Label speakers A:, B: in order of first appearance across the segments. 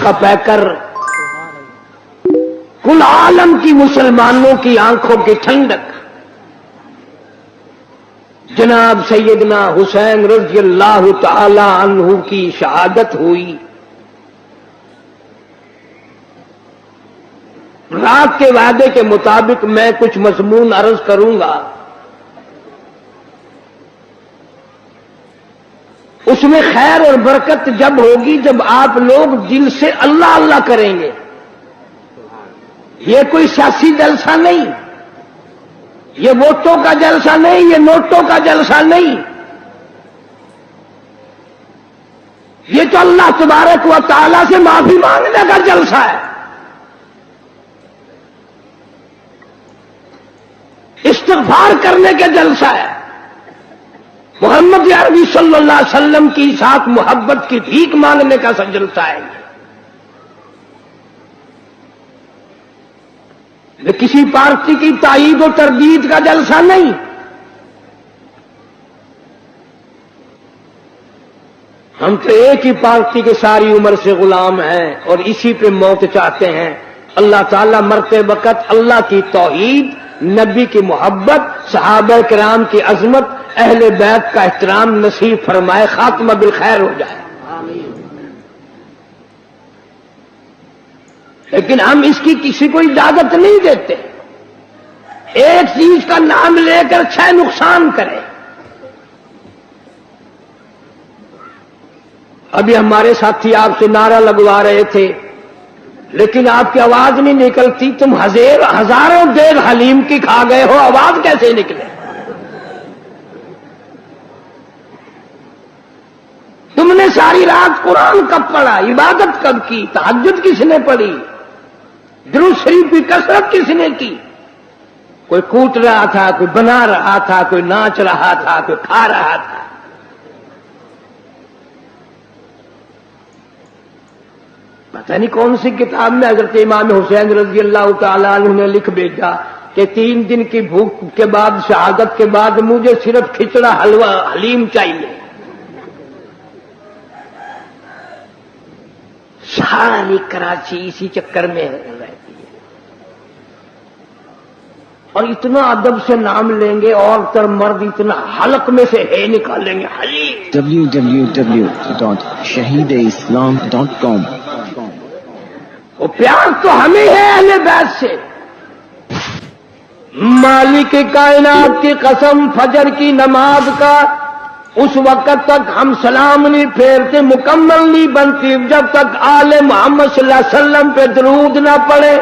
A: کا پیکر، کل عالم کی مسلمانوں کی آنکھوں کی ٹھنڈک، جناب سیدنا حسین رضی اللہ تعالی عنہ کی شہادت ہوئی۔ رات کے وعدے کے مطابق میں کچھ مضمون عرض کروں گا، اس میں خیر اور برکت جب ہوگی جب آپ لوگ دل سے اللہ اللہ کریں گے۔ یہ کوئی سیاسی جلسہ نہیں، یہ ووٹوں کا جلسہ نہیں، یہ نوٹوں کا جلسہ نہیں، یہ تو اللہ تبارک و تعالی سے معافی مانگنے کا جلسہ ہے، استغفار کرنے کا جلسہ ہے، محمد عربی صلی اللہ علیہ وسلم کی ساتھ محبت کی بھیک مانگنے کا جلسہ ہے۔ یہ کسی پارٹی کی تائید و تردید کا جلسہ نہیں، ہم تو ایک ہی پارٹی کے ساری عمر سے غلام ہیں اور اسی پہ موت چاہتے ہیں۔ اللہ تعالیٰ مرتے وقت اللہ کی توحید، نبی کی محبت، صحابہ کرام کی عظمت، اہل بیت کا احترام نصیب فرمائے، خاتمہ بالخیر ہو جائے۔ لیکن ہم اس کی کسی کو اجازت نہیں دیتے، ایک چیز کا نام لے کر 6 نقصان کرے۔ ابھی ہمارے ساتھی آپ سے نعرہ لگوا رہے تھے لیکن آپ کی آواز نہیں نکلتی، تم ہزاروں دیر حلیم کی کھا گئے ہو، آواز کیسے نکلے؟ تم نے ساری رات قرآن کب پڑھا، عبادت کب کی، تہجد کس نے پڑھی، درود شریف کی کثرت کس نے کی؟ کوئی کوٹ رہا تھا، کوئی بنا رہا تھا، کوئی ناچ رہا تھا، کوئی کھا رہا تھا۔ پتہ نہیں کون سی کتاب میں حضرت امام حسین رضی اللہ تعالیٰ عنہ نے لکھ بھیجا کہ 3 دن کی بھوک کے بعد، شہادت کے بعد مجھے صرف کھچڑا حلوہ حلیم چاہیے۔ ساری کراچی اسی چکر میں رہتی ہے، اور اتنا ادب سے نام لیں گے، عورت اور مرد اتنا حلق میں سے ہے نکالیں گے حلیم۔
B: www.shahideislam.com
A: وہ پیار تو ہمیں ہے اہل بیت سے۔ مالک کائنات کی قسم، فجر کی نماز کا اس وقت تک ہم سلام نہیں پھیرتے، مکمل نہیں بنتی جب تک آل محمد صلی اللہ علیہ وسلم پہ درود نہ پڑے۔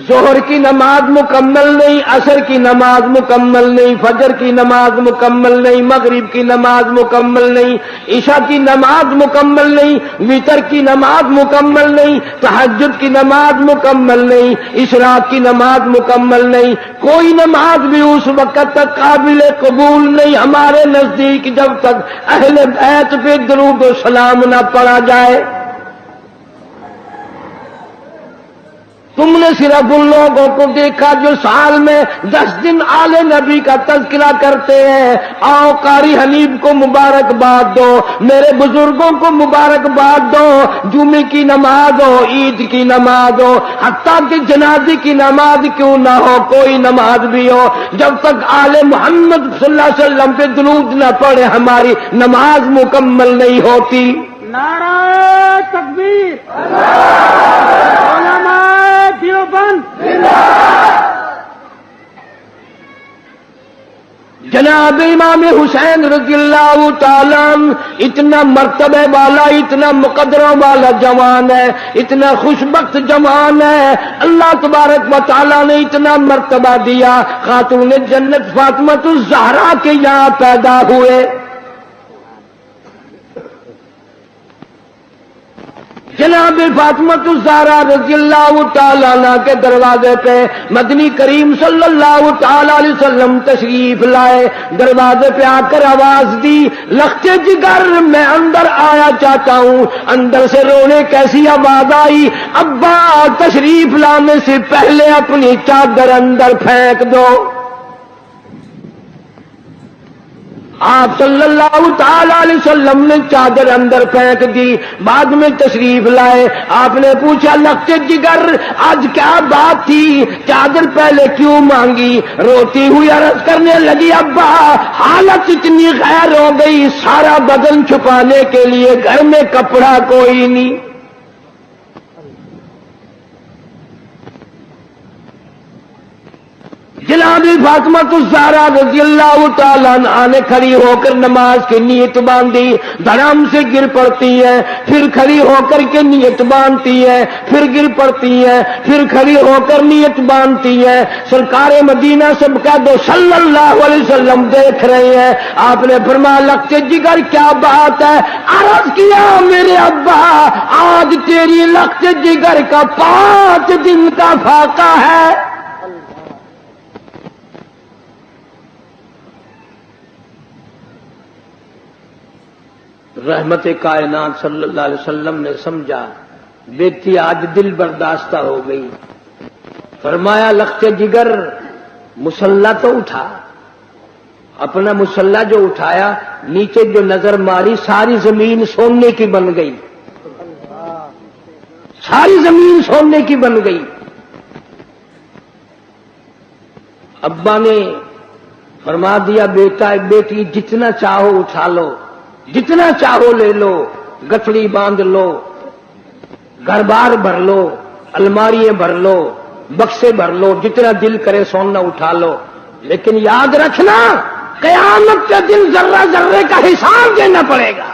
A: ظہر کی نماز مکمل نہیں، عصر کی نماز مکمل نہیں، فجر کی نماز مکمل نہیں، مغرب کی نماز مکمل نہیں، عشاء کی نماز مکمل نہیں، وتر کی نماز مکمل نہیں، تہجد کی نماز مکمل نہیں، اشراق کی نماز مکمل نہیں، کوئی نماز بھی اس وقت تک قابل قبول نہیں ہمارے نزدیک جب تک اہل بیت پہ درود و سلام نہ پڑھا جائے۔ تم نے صرف ان لوگوں کو دیکھا جو سال میں 10 دن آل نبی کا تذکرہ کرتے ہیں۔ آؤ قاری حنیف کو مبارکباد دو، میرے بزرگوں کو مبارکباد دو، جمعے کی نماز ہو، عید کی نماز ہو، حتیٰ کہ جنازے کی نماز کیوں نہ ہو، کوئی نماز بھی ہو، جب تک آل محمد صلی اللہ علیہ وسلم پہ درود نہ پڑے ہماری نماز مکمل نہیں ہوتی۔
C: نعرہ تکبیر، علماء دیوبند،
A: جناب امام حسین رضی اللہ تعالیٰ عنہ اتنا مرتبے والا، اتنا مقدروں والا جوان ہے، اتنا خوشبخت جوان ہے، اللہ تبارک و تعالیٰ نے اتنا مرتبہ دیا، خاتون جنت فاطمہ الزہرا کے یہاں پیدا ہوئے۔ جناب فاطمہ الزہرا رضی اللہ تعالیٰ عنہ کے دروازے پہ مدنی کریم صلی اللہ تعالیٰ علیہ وسلم تشریف لائے، دروازے پہ آ کر آواز دی، لخت جگر میں اندر آیا چاہتا ہوں۔ اندر سے رونے کیسی آواز آئی، ابا تشریف لانے سے پہلے اپنی چادر اندر پھینک دو۔ آپ صلی اللہ تعالی علیہ وسلم نے چادر اندر پھینک دی، بعد میں تشریف لائے، آپ نے پوچھا لخت جگر آج کیا بات تھی، چادر پہلے کیوں مانگی؟ روتی ہوئی عرض کرنے لگی ابا حالت اتنی غیر ہو گئی، سارا بدن چھپانے کے لیے گھر میں کپڑا کوئی نہیں۔ جناب فاطمہ الزہرا رضی اللہ تعالیٰ عنہا نے کھڑی ہو کر نماز کی نیت باندھی، دھڑام سے گر پڑتی ہے، پھر کھڑی ہو کر کے نیت باندھتی ہے، پھر گر پڑتی ہے، پھر کھڑی ہو کر نیت باندھتی ہے۔ سرکار مدینہ سب کہہ دو صلی اللہ علیہ وسلم دیکھ رہے ہیں۔ آپ نے فرمایا لخت جگر کیا بات ہے؟ عرض کیا میرے ابا آج تیری لخت جگر کا 5 دن کا فاقہ ہے۔ رحمت کائنات صلی اللہ علیہ وسلم نے سمجھا بیٹی آج دل برداشتہ ہو گئی، فرمایا لخت جگر مسلح تو اٹھا۔ اپنا مسلح جو اٹھایا، نیچے جو نظر ماری ساری زمین سونے کی بن گئی، ساری زمین سونے کی بن گئی۔ ابا نے فرما دیا بیٹا بیٹی جتنا چاہو اٹھا لو، جتنا چاہو لے لو، گٹھڑی باندھ لو، گھر بار بھر لو، الماریاں بھر لو، بکسے بھر لو، جتنا دل کرے سونا اٹھا لو، لیکن یاد رکھنا قیامت کے دن ذرہ ذرے کا حساب دینا پڑے گا۔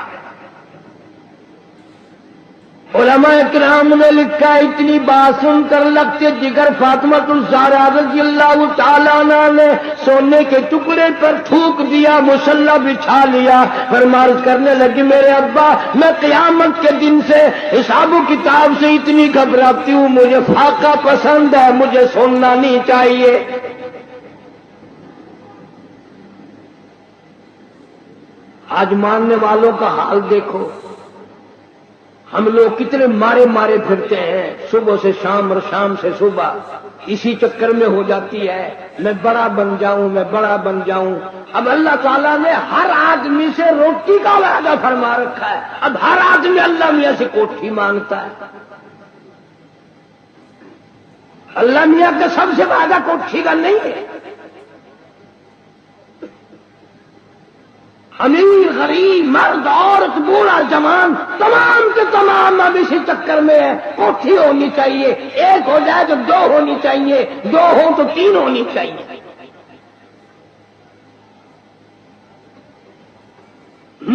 A: علماء کرام نے لکھا اتنی بات سن کر لخت جگر فاطمہ الزہرا رضی اللہ تعالیٰ عنہ نے سونے کے ٹکڑے پر تھوک دیا، مسلح بچھا لیا، فرمائش کرنے لگی میرے ابا میں قیامت کے دن سے حساب و کتاب سے اتنی گھبراتی ہوں، مجھے فاقہ پسند ہے، مجھے سننا نہیں چاہیے۔ آج ماننے والوں کا حال دیکھو، ہم لوگ کتنے مارے مارے پھرتے ہیں، صبح سے شام اور شام سے صبح، اسی چکر میں ہو جاتی ہے میں بڑا بن جاؤں، میں بڑا بن جاؤں۔ اب اللہ تعالیٰ نے ہر آدمی سے روٹی کا وعدہ فرما رکھا ہے، اب ہر آدمی اللہ میاں سے کوٹھی مانگتا ہے۔ اللہ میاں کا سب سے وعدہ کوٹھی کا نہیں ہے۔ امیر غریب مرد عورت بوڑھا جوان تمام کے تمام اب اسی چکر میں ہے، کوٹھی ہونی چاہیے، ایک ہو جائے تو 2 ہونی چاہیے، 2 ہو تو 3 ہونی چاہیے۔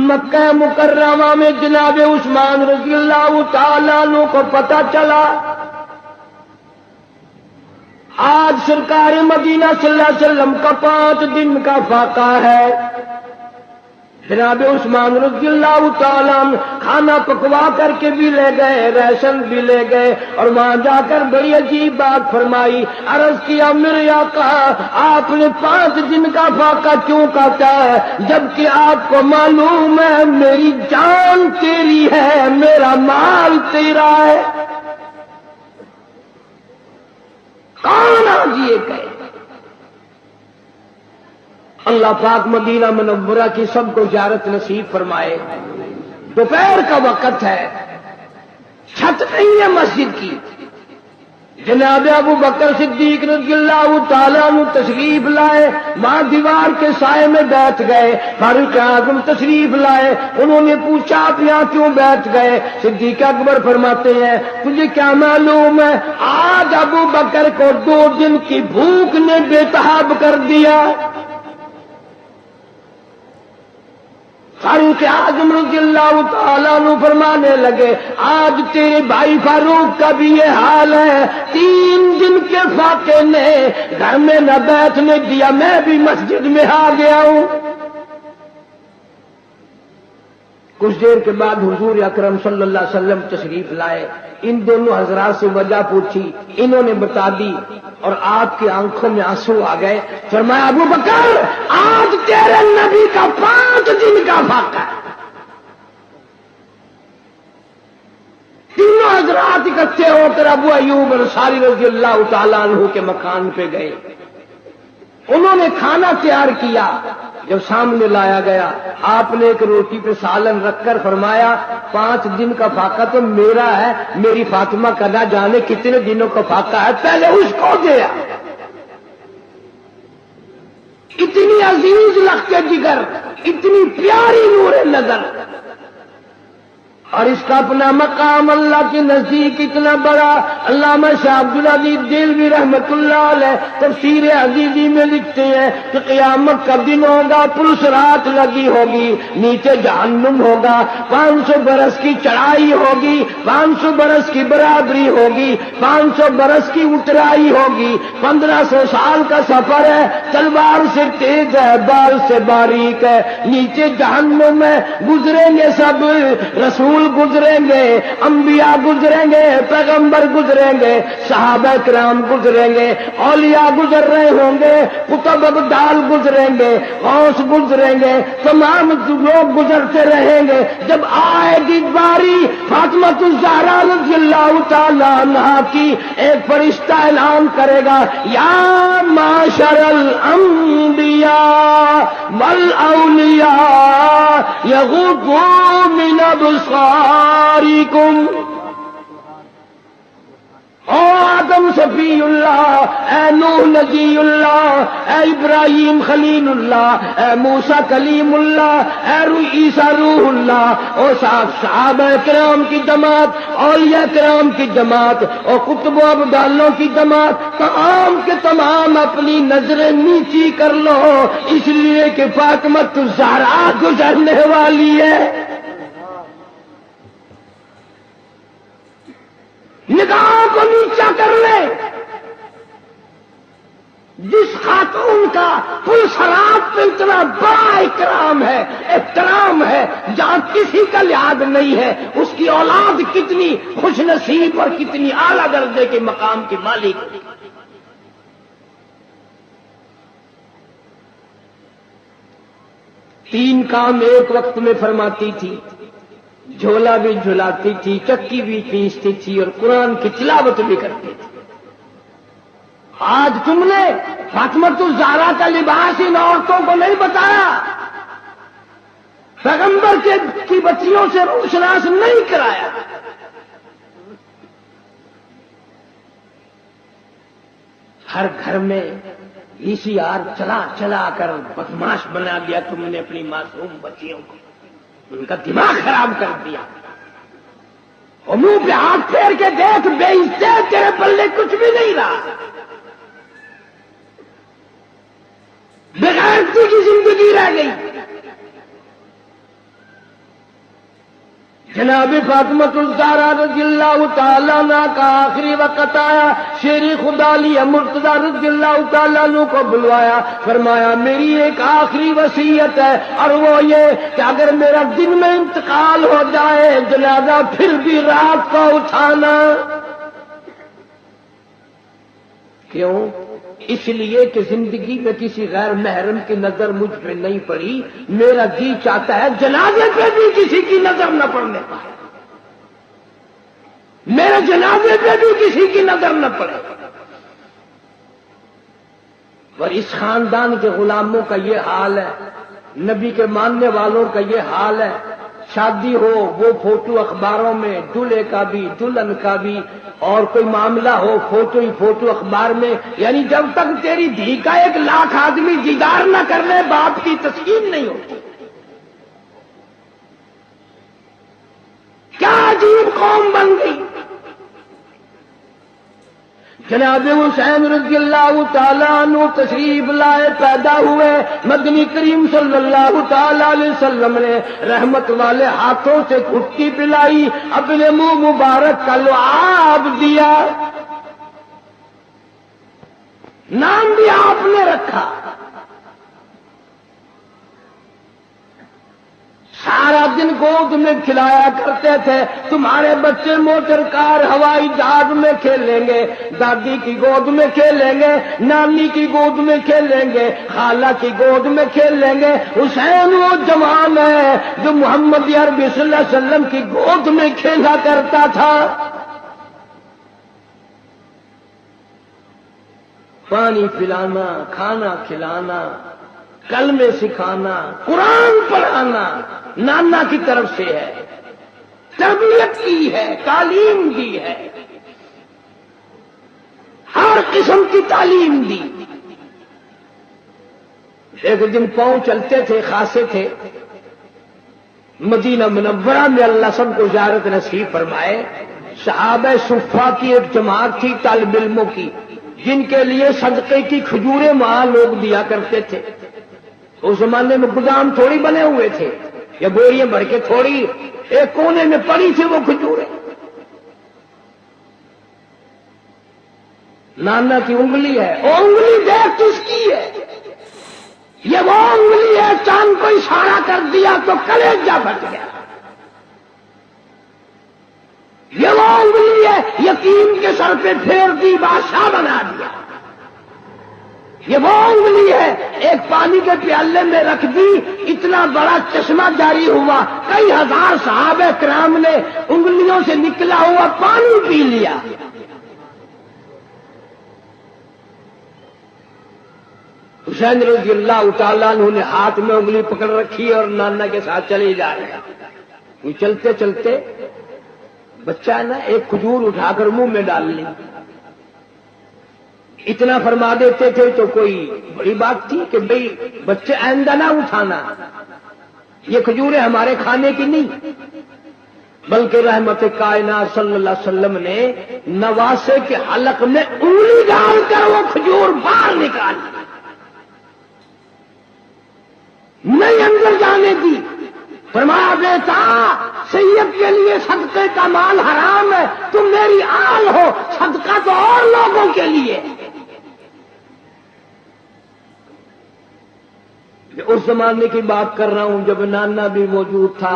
A: مکہ مکرمہ میں جناب عثمان رضی اللہ تعالیٰ عنہ کو پتہ چلا آج سرکار مدینہ صلی اللہ علیہ وسلم کا 5 دن کا فاقہ ہے۔ جناب عثمان رضی اللہ تعالیٰ عنہ کھانا پکوا کر کے بھی لے گئے، ریشن بھی لے گئے، اور وہاں جا کر بڑی عجیب بات فرمائی، عرض کیا میرے آقا آپ نے 5 دن کا فاقہ کیوں کہتا ہے، جبکہ آپ کو معلوم ہے میری جان تیری ہے، میرا مال تیرا ہے۔ کون آج یہ کہے؟ اللہ پاک مدینہ منورہ کی سب کو زیارت نصیب فرمائے۔ دوپہر کا وقت ہے، چھت نہیں ہے مسجد کی، جناب ابو بکر صدیق رضی اللہ تعالیٰ عنہ تشریف لائے، وہاں دیوار کے سائے میں بیٹھ گئے۔ فاروق اعظم تشریف لائے، انہوں نے پوچھا آپ یہاں کیوں بیٹھ گئے؟ صدیق اکبر فرماتے ہیں تجھے کیا معلوم ہے آج ابو بکر کو 2 دن کی بھوک نے بے تاب کر دیا۔ فاروق اعظم رضی اللہ تعالیٰ عنہ فرمانے لگے آج تیرے بھائی فاروق کا بھی یہ حال ہے، 3 دن کے فاقے نے گھر میں نہ بیٹھنے دیا، میں بھی مسجد میں آ گیا ہوں۔ کچھ دیر کے بعد حضور اکرم صلی اللہ علیہ وسلم تشریف لائے، ان دونوں حضرات سے وجہ پوچھی، انہوں نے بتا دی، اور آپ کی آنکھوں میں آنسو آ گئے۔ فرمایا ابو بکر آج تیرے نبی کا 5 دن کا فاقہ ہے۔ تینوں حضرات اکٹھے ہو کر ابو ایوب انصاری رضی اللہ تعالیٰ عنہ کے مکان پہ گئے۔ انہوں نے کھانا تیار کیا، جب سامنے لایا گیا آپ نے ایک روٹی پہ سالن رکھ کر فرمایا 5 دن کا فاقہ تو میرا ہے، میری فاطمہ کا نہ جانے کتنے دنوں کا فاقہ ہے، پہلے اس کو دیا۔ اتنی عزیز لخت جگر، اتنی پیاری نور نظر، اور اس کا اپنا مقام اللہ کے نزدیک اتنا بڑا۔ علامہ شاہ عبدالعزیز دہلوی رحمت اللہ علیہ تفسیر عزیزی میں لکھتے ہیں کہ قیامت کا دن ہوگا، پلس رات لگی ہوگی، نیچے جہنم ہوگا، 500 برس کی چڑھائی ہوگی، 500 برس کی برابری ہوگی، 500 برس کی اترائی ہوگی، 1500 سال کا سفر ہے، تلوار سے تیز ہے، بال سے باریک ہے، نیچے جہنم میں گزریں گے سب، رسول گزریں گے، انبیاء گزریں گے، پیغمبر گزریں گے، صحابہ کرام گزریں گے، اولیاء گزر رہے ہوں گے، قطب ابدال گزریں گے، غوث گزریں گے، تمام لوگ گزرتے رہیں گے۔ جب آئے گی باری فاطمہ الزہرا رضی اللہ تعالی عنہا کی، ایک فرشتہ اعلان کرے گا یا معاشر الانبیاء والاولیاء یغضوا من ابصارکم، او آدم صفی اللہ، اے نوح نجی اللہ، اے ابراہیم خلیل اللہ، اے موسیٰ کلیم اللہ، اے عیسیٰ روح اللہ، او صحابہ کرام کی جماعت، اولیاء کرام کی جماعت، اور قطب و ابدالوں کی جماعت، تمام کے تمام اپنی نظریں نیچی کر لو، اس لیے کہ فاطمہ الزہرا گزرنے والی ہے۔ نگاہوں کو نیچا کر لے، جس خاتون کا پلسرات پہ اتنا بڑا اکرام ہے، احترام ہے، جہاں کسی کا لحاظ نہیں ہے، اس کی اولاد کتنی خوش نصیب اور کتنی اعلیٰ درجے کے مقام کی مالک۔ 3 کام ایک وقت میں فرماتی تھی، جھولا بھی جھلاتی تھی، چکی بھی کھینچتی تھی، اور قرآن کی تلاوت بھی کرتی تھی۔ آج تم نے فاطمہ الزہرا کا لباس ان عورتوں کو نہیں بتایا، پیغمبر کی بچیوں سے روشناس نہیں کرایا۔ ہر گھر میں VCR چلا چلا کر بدماش بنا دیا تم نے اپنی معصوم بچیوں کو، ان کا دماغ خراب کر دیا۔ اور منہ پہ ہاتھ پھیر کے دیکھ، بے عزت، تیرے پلے کچھ بھی نہیں رہا، بغیرتی کی زندگی رہ گئی۔ جناب فاطمہ الزہرا رضی اللہ تعالیٰ عنہ کا آخری وقت آیا، شیر خدا علی مرتضیٰ رضی اللہ تعالیٰ عنہ کو بلوایا، فرمایا میری ایک آخری وصیت ہے، اور وہ یہ کہ اگر میرا دن میں انتقال ہو جائے، جنازہ پھر بھی رات کو اٹھانا۔ کیوں؟ اس لیے کہ زندگی میں کسی غیر محرم کی نظر مجھ پہ نہیں پڑی، میرا جی چاہتا ہے جنازے پہ بھی کسی کی نظر نہ پڑنے پائے، میرے جنازے پہ بھی کسی کی نظر نہ پڑے۔ اور اس خاندان کے غلاموں کا یہ حال ہے، نبی کے ماننے والوں کا یہ حال ہے، شادی ہو وہ فوٹو اخباروں میں، دلہے کا بھی دلہن کا بھی، اور کوئی معاملہ ہو فوٹو ہی فوٹو اخبار میں، یعنی جب تک تیری دھی کا 1 لاکھ آدمی دیدار نہ کر لے باپ کی تسکین نہیں ہوتی۔ کیا عجیب قوم بن گئی۔ جناب حسین رضی اللہ تعالیٰ عنہ تشریف لائے، پیدا ہوئے، مدنی کریم صلی اللہ تعالیٰ علیہ وسلم نے رحمت والے ہاتھوں سے گھٹی پلائی، اپنے منہ مبارک کا لعاب دیا، نام بھی آپ نے رکھا، سارا دن گود میں کھلایا کرتے تھے۔ تمہارے بچے موٹر کار ہوائی جہاز میں کھیلیں گے، دادی کی گود میں کھیلیں گے، نانی کی گود میں کھیلیں گے، خالہ کی گود میں کھیلیں گے۔ حسین وہ جوان ہے جو محمد عربی صلی اللہ علیہ وسلم کی گود میں کھیلا کرتا تھا۔ پانی پلانا، کھانا کھلانا، کلمے سکھانا، قرآن پڑھانا نانا کی طرف سے ہے، تربیت کی ہے، تعلیم دی ہے، ہر قسم کی تعلیم دی۔ ایک دن پاؤں چلتے تھے، خاصے تھے، مدینہ منورہ میں، اللہ سب کو زیارت نصیب فرمائے۔ صحابہ صفا کی ایک جماعت تھی طالب علموں کی، جن کے لیے صدقے کی کھجوریں وہاں لوگ دیا کرتے تھے۔ اس زمانے میں گودام تھوڑی بنے ہوئے تھے، یا بوریاں بھر کے تھوڑی، ایک کونے میں پڑی تھی وہ کھجوریں۔ نانا کی انگلی ہے، وہ انگلی دیکھ کس کی ہے؟ یہ وہ انگلی ہے، چاند کو اشارہ کر دیا تو کلیجہ پھٹ گیا۔ یہ وہ انگلی ہے، یتیم کے سر پہ پھیر دی، بادشاہ بنا دیا۔ یہ وہ انگلی ہے، ایک پانی کے پیالے میں رکھ دی، اتنا بڑا چشمہ جاری ہوا، کئی ہزار صحابہ کرام نے انگلیوں سے نکلا ہوا پانی پی لیا۔ حسین رضی اللہ تعالیٰ عنہ نے ہاتھ میں انگلی پکڑ رکھی اور نانا کے ساتھ چلے جا رہے ہیں۔ چلتے چلتے بچہ ہے نا، ایک کھجور اٹھا کر منہ میں ڈال لی۔ اتنا فرما دیتے تھے تو کوئی بڑی بات تھی کہ بھئی بچے آئندہ نہ اٹھانا، یہ کھجوریں ہمارے کھانے کی نہیں، بلکہ رحمت کائنات صلی اللہ علیہ وسلم نے نواسے کے حلق میں انگلی ڈال کر وہ کھجور باہر نکالی، نہیں اندر جانے دی۔ فرمایا بیٹا، سید کے لیے صدقے کا مال حرام ہے، تم میری آل ہو، صدقہ تو اور لوگوں کے لیے۔ اس زمانے کی بات کر رہا ہوں جب نانا بھی موجود تھا،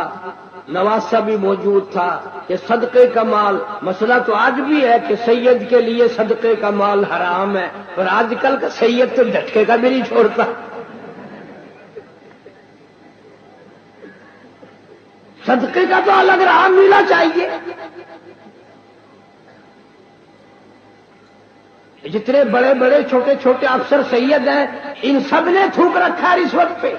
A: نواسا بھی موجود تھا، کہ صدقے کا مال، مسئلہ تو آج بھی ہے کہ سید کے لیے صدقے کا مال حرام ہے، اور آج کل کا سید تو جھٹکے کا بھی نہیں چھوڑتا۔ صدقے کا تو الگ راہ ملنا چاہیے۔ جتنے بڑے بڑے چھوٹے چھوٹے افسر سید ہیں، ان سب نے تھوک رکھا ہے رشوت پہ۔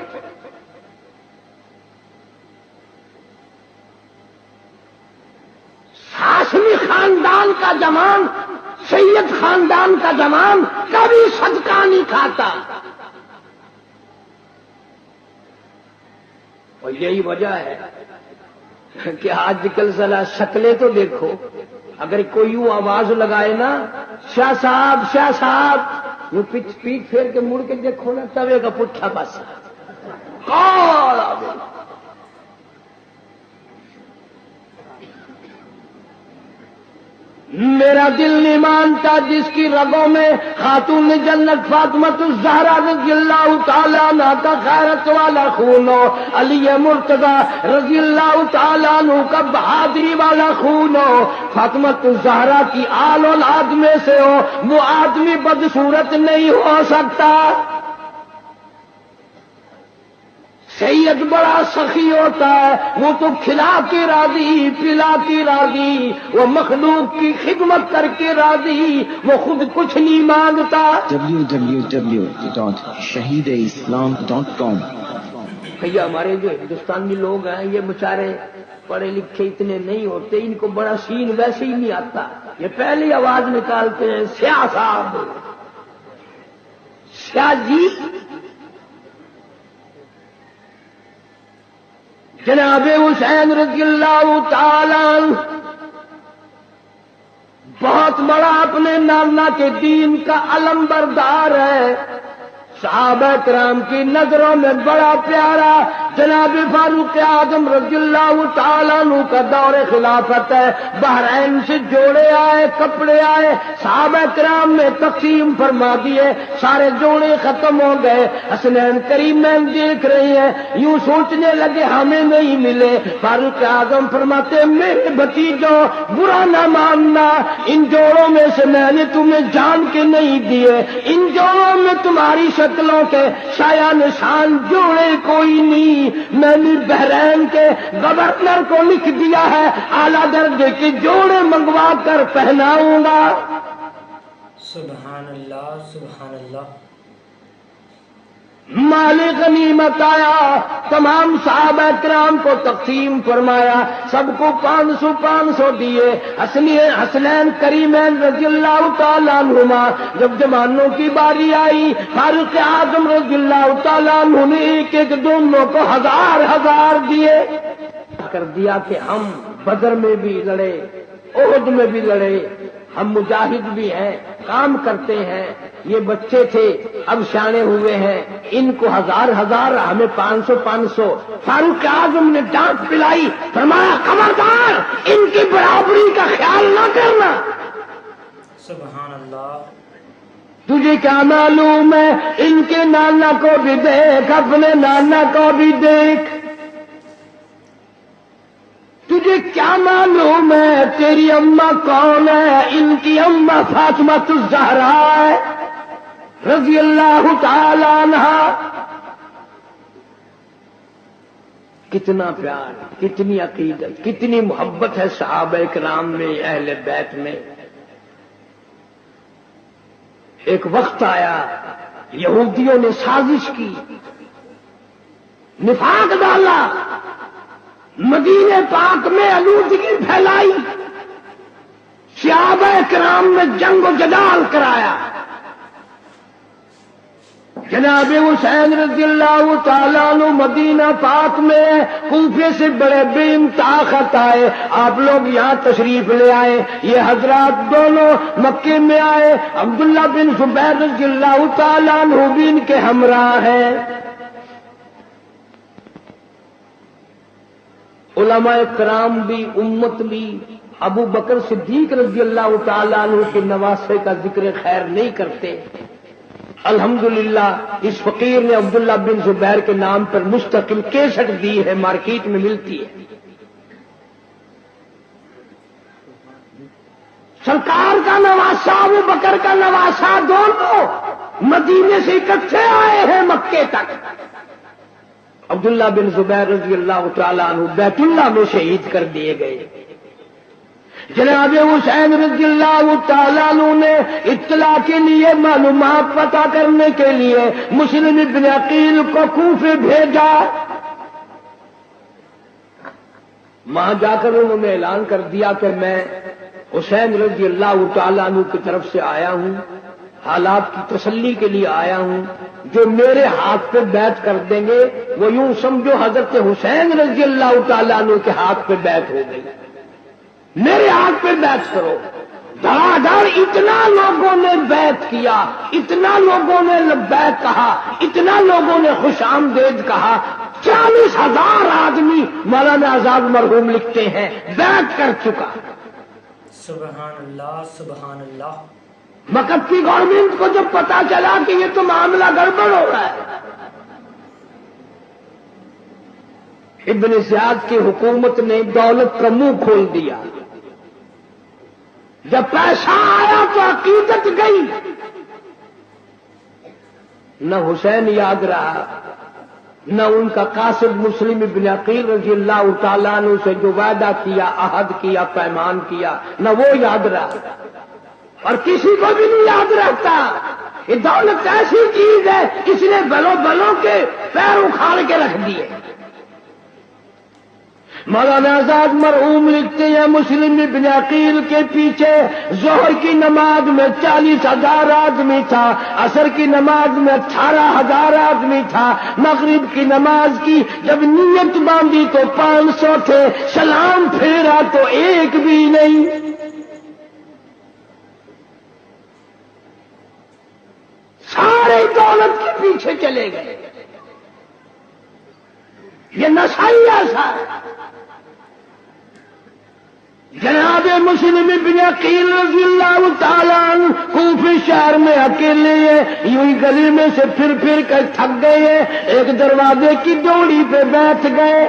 A: ہاشمی خاندان کا جوان، سید خاندان کا جوان کبھی صدقہ نہیں کھاتا، اور یہی وجہ ہے کہ آج کل ذرا شکلیں تو دیکھو، اگر کوئی یوں آواز لگائے نا، شاہ صاحب شاہ صاحب، وہ پیٹ پھیر کے مڑ کے دیکھو نا، توے کا پٹھا پاس میرا دل نہیں مانتا جس کی رگوں میں خاتون جنت فاطمہ الزہرا رضی اللہ تعالیٰ عنہ کا غیرت والا خون ہو، علی مرتضی رضی اللہ تعالیٰ عنہ کا بہادری والا خون ہو، فاطمہ الزہرا کی آل اولاد میں سے ہو، وہ آدمی بدصورت نہیں ہو سکتا۔ سید بڑا سخی ہوتا ہے، وہ تو کھلا کے راضی، پلا کے راضی، وہ مخلوق کی خدمت کر کے راضی، وہ خود کچھ نہیں مانگتا۔
B: www.shahideislam.com
A: بھیا ہمارے جو ہندوستانی لوگ ہیں یہ بیچارے پڑھے لکھے اتنے نہیں ہوتے، ان کو بڑا سین ویسے ہی نہیں آتا، یہ پہلی آواز نکالتے ہیں سیاہ صاحب، سیاہ جی۔ جناب حسین رضی اللہ تعالیٰ عنہ بہت بڑا اپنے نانا کے دین کا علم بردار ہے، صحابہ کرام کی نظروں میں بڑا پیارا۔ جناب فاروق اعظم رضی اللہ تعالیٰ عنہ کا دور خلافت ہے، بحرین سے جوڑے آئے، کپڑے آئے، صحابہ کرام نے تقسیم فرما دیے، سارے جوڑے ختم ہو گئے، حسنین کریمین دیکھ رہی ہیں، یوں سوچنے لگے ہمیں نہیں ملے۔ فاروق اعظم فرماتے میرے بھتیجوں برا نہ ماننا، ان جوڑوں میں سے میں نے تمہیں جان کے نہیں دیے، ان جوڑوں میں تمہاری شکلوں کے شایا نشان جوڑے کوئی نہیں، میں نے بحرین کے گورنر کو لکھ دیا ہے اعلیٰ درجے کے جوڑے منگوا کر پہناؤں گا۔
D: سبحان اللہ سبحان اللہ.
A: مال غنیمت آیا، تمام صحابہ کرام کو تقسیم فرمایا، سب کو 500 دیے. حسنین کریمین رضی اللہ تعالیٰ عنہما جب جوانوں کی باری آئی، فاروق اعظم رضی اللہ تعالیٰ عنہ نے ایک دونوں کو 1000 دیے. کر دیا کہ ہم بدر میں بھی لڑے، احد میں بھی لڑے، ہم مجاہد بھی ہیں، کام کرتے ہیں. یہ بچے تھے، اب سیانے ہوئے ہیں، ان کو 1000 ہمیں 500. فاروق اعظم نے ڈانٹ پلائی، فرمایا خبردار ان کی برابری کا خیال نہ کرنا.
D: سبحان اللہ.
A: تجھے کیا معلوم ہے، ان کے نانا کو بھی دیکھ، اپنے نانا کو بھی دیکھ. تجھے کیا معلوم ہے تیری اماں کون ہے؟ ان کی اماں فاطمہ الزہرا ہے رضی اللہ تعالی عنہا. کتنا پیار، کتنی عقیدت، کتنی محبت ہے صحابہ کرام میں، اہل بیت میں. ایک وقت آیا یہودیوں نے سازش کی، نفاق ڈالا، مدینے پاک میں آلودگی پھیلائی، صحابہ کرام میں جنگ و جدال کرایا. جناب حسین رضی اللہ تعالیٰ عنہ مدینہ پاک میں کوفے سے بڑے بے انتہا خط آئے، آپ لوگ یہاں تشریف لے آئے. یہ حضرات دونوں مکے میں آئے، عبداللہ بن زبیر رضی اللہ تعالیٰ عنہ بھی ان کے ہمراہ ہیں. علماء کرام بھی، امت بھی ابو بکر صدیق رضی اللہ تعالیٰ عنہ کے نواسے کا ذکر خیر نہیں کرتے. الحمدللہ اس فقیر نے عبداللہ بن زبیر کے نام پر مستقل کیسٹ دی ہے، مارکیٹ میں ملتی ہے. سرکار کا نواسا، ابو بکر کا نواسا، دونوں مدینے سے اکٹھے آئے ہیں مکے تک. عبداللہ بن زبیر رضی اللہ تعالیٰ عنہ بیت اللہ میں شہید کر دیے گئے. جناب حسین رضی اللہ تعالیٰ عنہ نے اطلاع کے لیے، معلومات پتہ کرنے کے لیے مسلم ابن عقیل کو کوفے بھیجا. وہاں جا کر انہوں نے اعلان کر دیا کہ میں حسین رضی اللہ تعالیٰ عنہ کی طرف سے آیا ہوں، حالات کی تسلی کے لیے آیا ہوں. جو میرے ہاتھ پہ بیعت کر دیں گے وہ یوں سمجھو حضرت حسین رضی اللہ تعالیٰ عنہ کے ہاتھ پہ بیعت ہو گئی، میرے ہاتھ پہ بیعت کرو. دھڑا دھڑ اتنا لوگوں نے بیعت کیا، اتنا لوگوں نے لبیک کہا، اتنا لوگوں نے خوش آمدید کہا. 40,000 آدمی مولانا آزاد مرحوم لکھتے ہیں بیعت کر چکا.
D: سبحان اللہ سبحان اللہ.
A: وقت کی گورنمنٹ کو جب پتا چلا کہ یہ تو معاملہ گڑبڑ ہو رہا ہے، ابن زیاد کی حکومت نے دولت کا منہ کھول دیا. جب پیسہ آیا تو عقیدت گئی. نہ حسین یاد رہا، نہ ان کا قاصد مسلم ابن عقیل رضی اللہ تعالیٰ عنہ سے جو وعدہ کیا، عہد کیا، پیمان کیا، نہ وہ یاد رہا، اور کسی کو بھی نہیں یاد رہتا. یہ دولت ایسی چیز ہے، اس نے بلوں کے پیر اکھاڑ کے رکھ دیے. مولانا آزاد مرحوم لکھتے ہیں مسلم ابن عقیل کے پیچھے ظہر کی نماز میں 40,000 آدمی تھا، عصر کی نماز میں 18,000 آدمی تھا، مغرب کی نماز کی جب نیت باندھی تو 500 تھے، سلام پھیرا تو ایک بھی نہیں. سارے دولت کے پیچھے چلے گئے. یہ نسائی ایسا ہے. جناب مسلم ابن عقیل رضی اللہ تعالیٰ عنہ کوفے شہر میں اکیلے ہیں، یوں ہی گلی میں سے پھر کر تھک گئے ہیں. ایک دروازے کی ڈوڑی پہ بیٹھ گئے.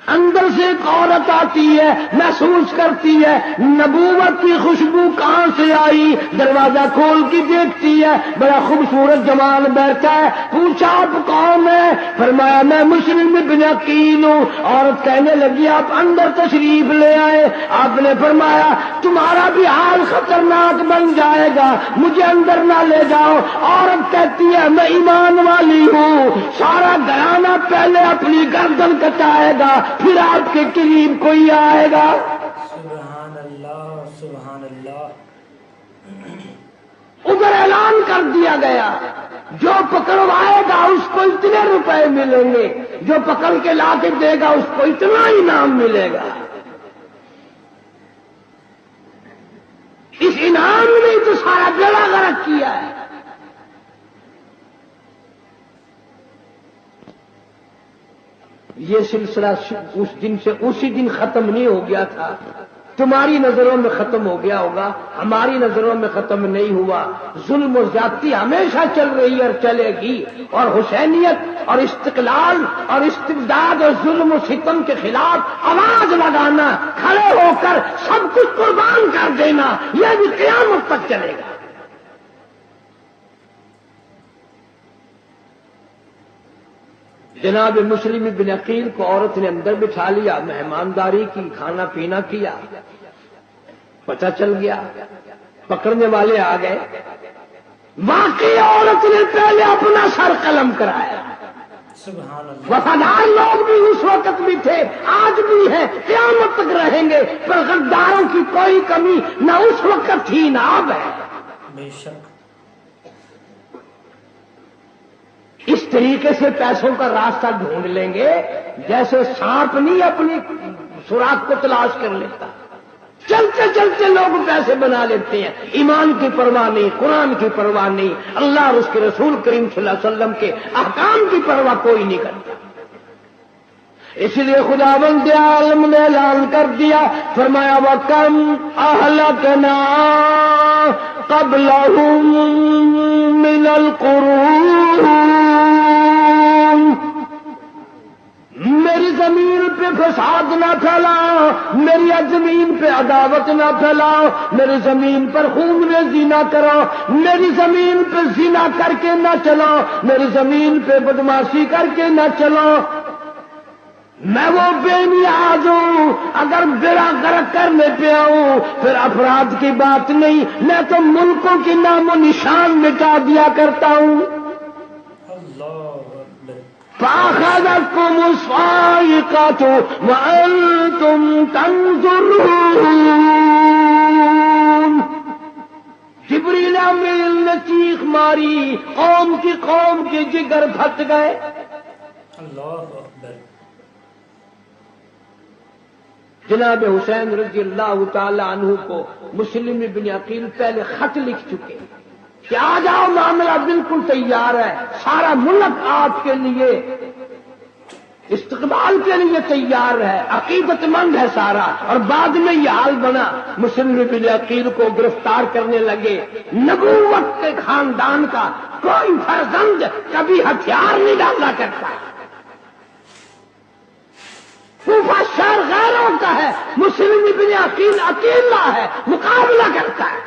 A: اندر سے ایک عورت آتی ہے، محسوس کرتی ہے نبوت کی خوشبو کہاں سے آئی، دروازہ کھول کے دیکھتی ہے، بڑا خوبصورت جوان بیٹھا ہے، پوچھا آپ کون ہے؟ فرمایا میں مسلم ابن عقیل ہوں۔ عورت کہنے لگی آپ اندر تشریف لے آئے۔ آپ نے فرمایا تمہارا بھی حال خطرناک بن جائے گا، مجھے اندر نہ لے جاؤ۔ عورت کہتی ہے میں ایمان والی ہوں، سارا گھرانہ پہلے اپنی گردن کٹائے گا پھر آپ کے قریب کوئی آئے گا۔
D: سبحان اللہ سبحان اللہ۔
A: ادھر اعلان کر دیا گیا جو پکڑوائے گا اس کو اتنے روپے ملیں گے، جو پکڑ کے لا کے دے گا اس کو اتنا انعام ملے گا۔ اس انعام نے تو سارا بیڑا غرق کیا ہے۔ یہ سلسلہ اس دن سے اسی دن ختم نہیں ہو گیا تھا، تمہاری نظروں میں ختم ہو گیا ہوگا، ہماری نظروں میں ختم نہیں ہوا۔ ظلم و زیادتی ہمیشہ چل رہی اور چلے گی، اور حسینیت اور استقلال اور استبداد اور ظلم و ستم کے خلاف آواز لگانا، کھڑے ہو کر سب کچھ قربان کر دینا، یہ بھی قیامت تک چلے گا۔ جناب مسلم بن عقیل کو عورت نے اندر بٹھا لیا، مہمانداری کی، کھانا پینا کیا، پتہ چل گیا، پکڑنے والے آ گئے۔ واقعی عورت نے پہلے اپنا سر قلم کرایا۔
D: سبحان اللہ۔
A: وفادار لوگ بھی اس وقت بھی تھے، آج بھی ہیں، قیامت تک رہیں گے، پر غداروں کی کوئی کمی نہ اس وقت تھی نہ اب ہے۔
D: بے شک۔
A: اس طریقے سے پیسوں کا راستہ ڈھونڈ لیں گے جیسے سانپ نہیں اپنی سوراخ کو تلاش کر لیتا، چلتے چلتے لوگ پیسے بنا لیتے ہیں، ایمان کی پرواہ نہیں، قرآن کی پرواہ نہیں، اللہ اور اس کے رسول کریم صلی اللہ علیہ وسلم کے احکام کی پرواہ کوئی نہیں کرتا۔ اس لیے خداوند عالم نے اعلان کر دیا، فرمایا وَكَمْ أَهْلَكْنَا قَبْلَهُم مِّنَ الْقُرُونِ، میری زمین پہ فساد نہ پھیلاؤ، میری زمین پہ عداوت نہ پھیلاؤ، میری زمین پر خون ریزی نہ کرو، میری زمین پہ زنا کر کے نہ چلو، میری زمین پہ بدماشی کر کے نہ چلو۔ میں وہ بے نیاز ہوں، اگر بیڑا غرق کرنے پہ آؤں پھر افراد کی بات نہیں، میں تو ملکوں کے نام و نشان مٹا دیا کرتا ہوں۔
D: اللہ اکبر۔
A: فَأَخَذَتْكُمُ الصَّاعِقَةُ وَأَنْتُمْ تَنظُرُونَ۔ جبریل امین نے چیخ ماری، قوم کے جگر پھٹ گئے۔
D: اللہ اکبر۔
A: جناب حسین رضی اللہ تعالی عنہ کو مسلم ابن عقیل پہلے خط لکھ چکے کہ آ جاؤ، معاملہ بالکل تیار ہے، سارا ملک آپ کے لیے استقبال کے لیے تیار ہے، عقیدت مند ہے سارا۔ اور بعد میں یہ حال بنا، مسلم ابن عقیل کو گرفتار کرنے لگے۔ نبوت کے خاندان کا کوئی فرزند کبھی ہتھیار نہیں ڈالا کرتا، کوفہ شہر غیروں کا ہے، مسلم ابن عقیل اکیلا ہے، مقابلہ کرتا ہے۔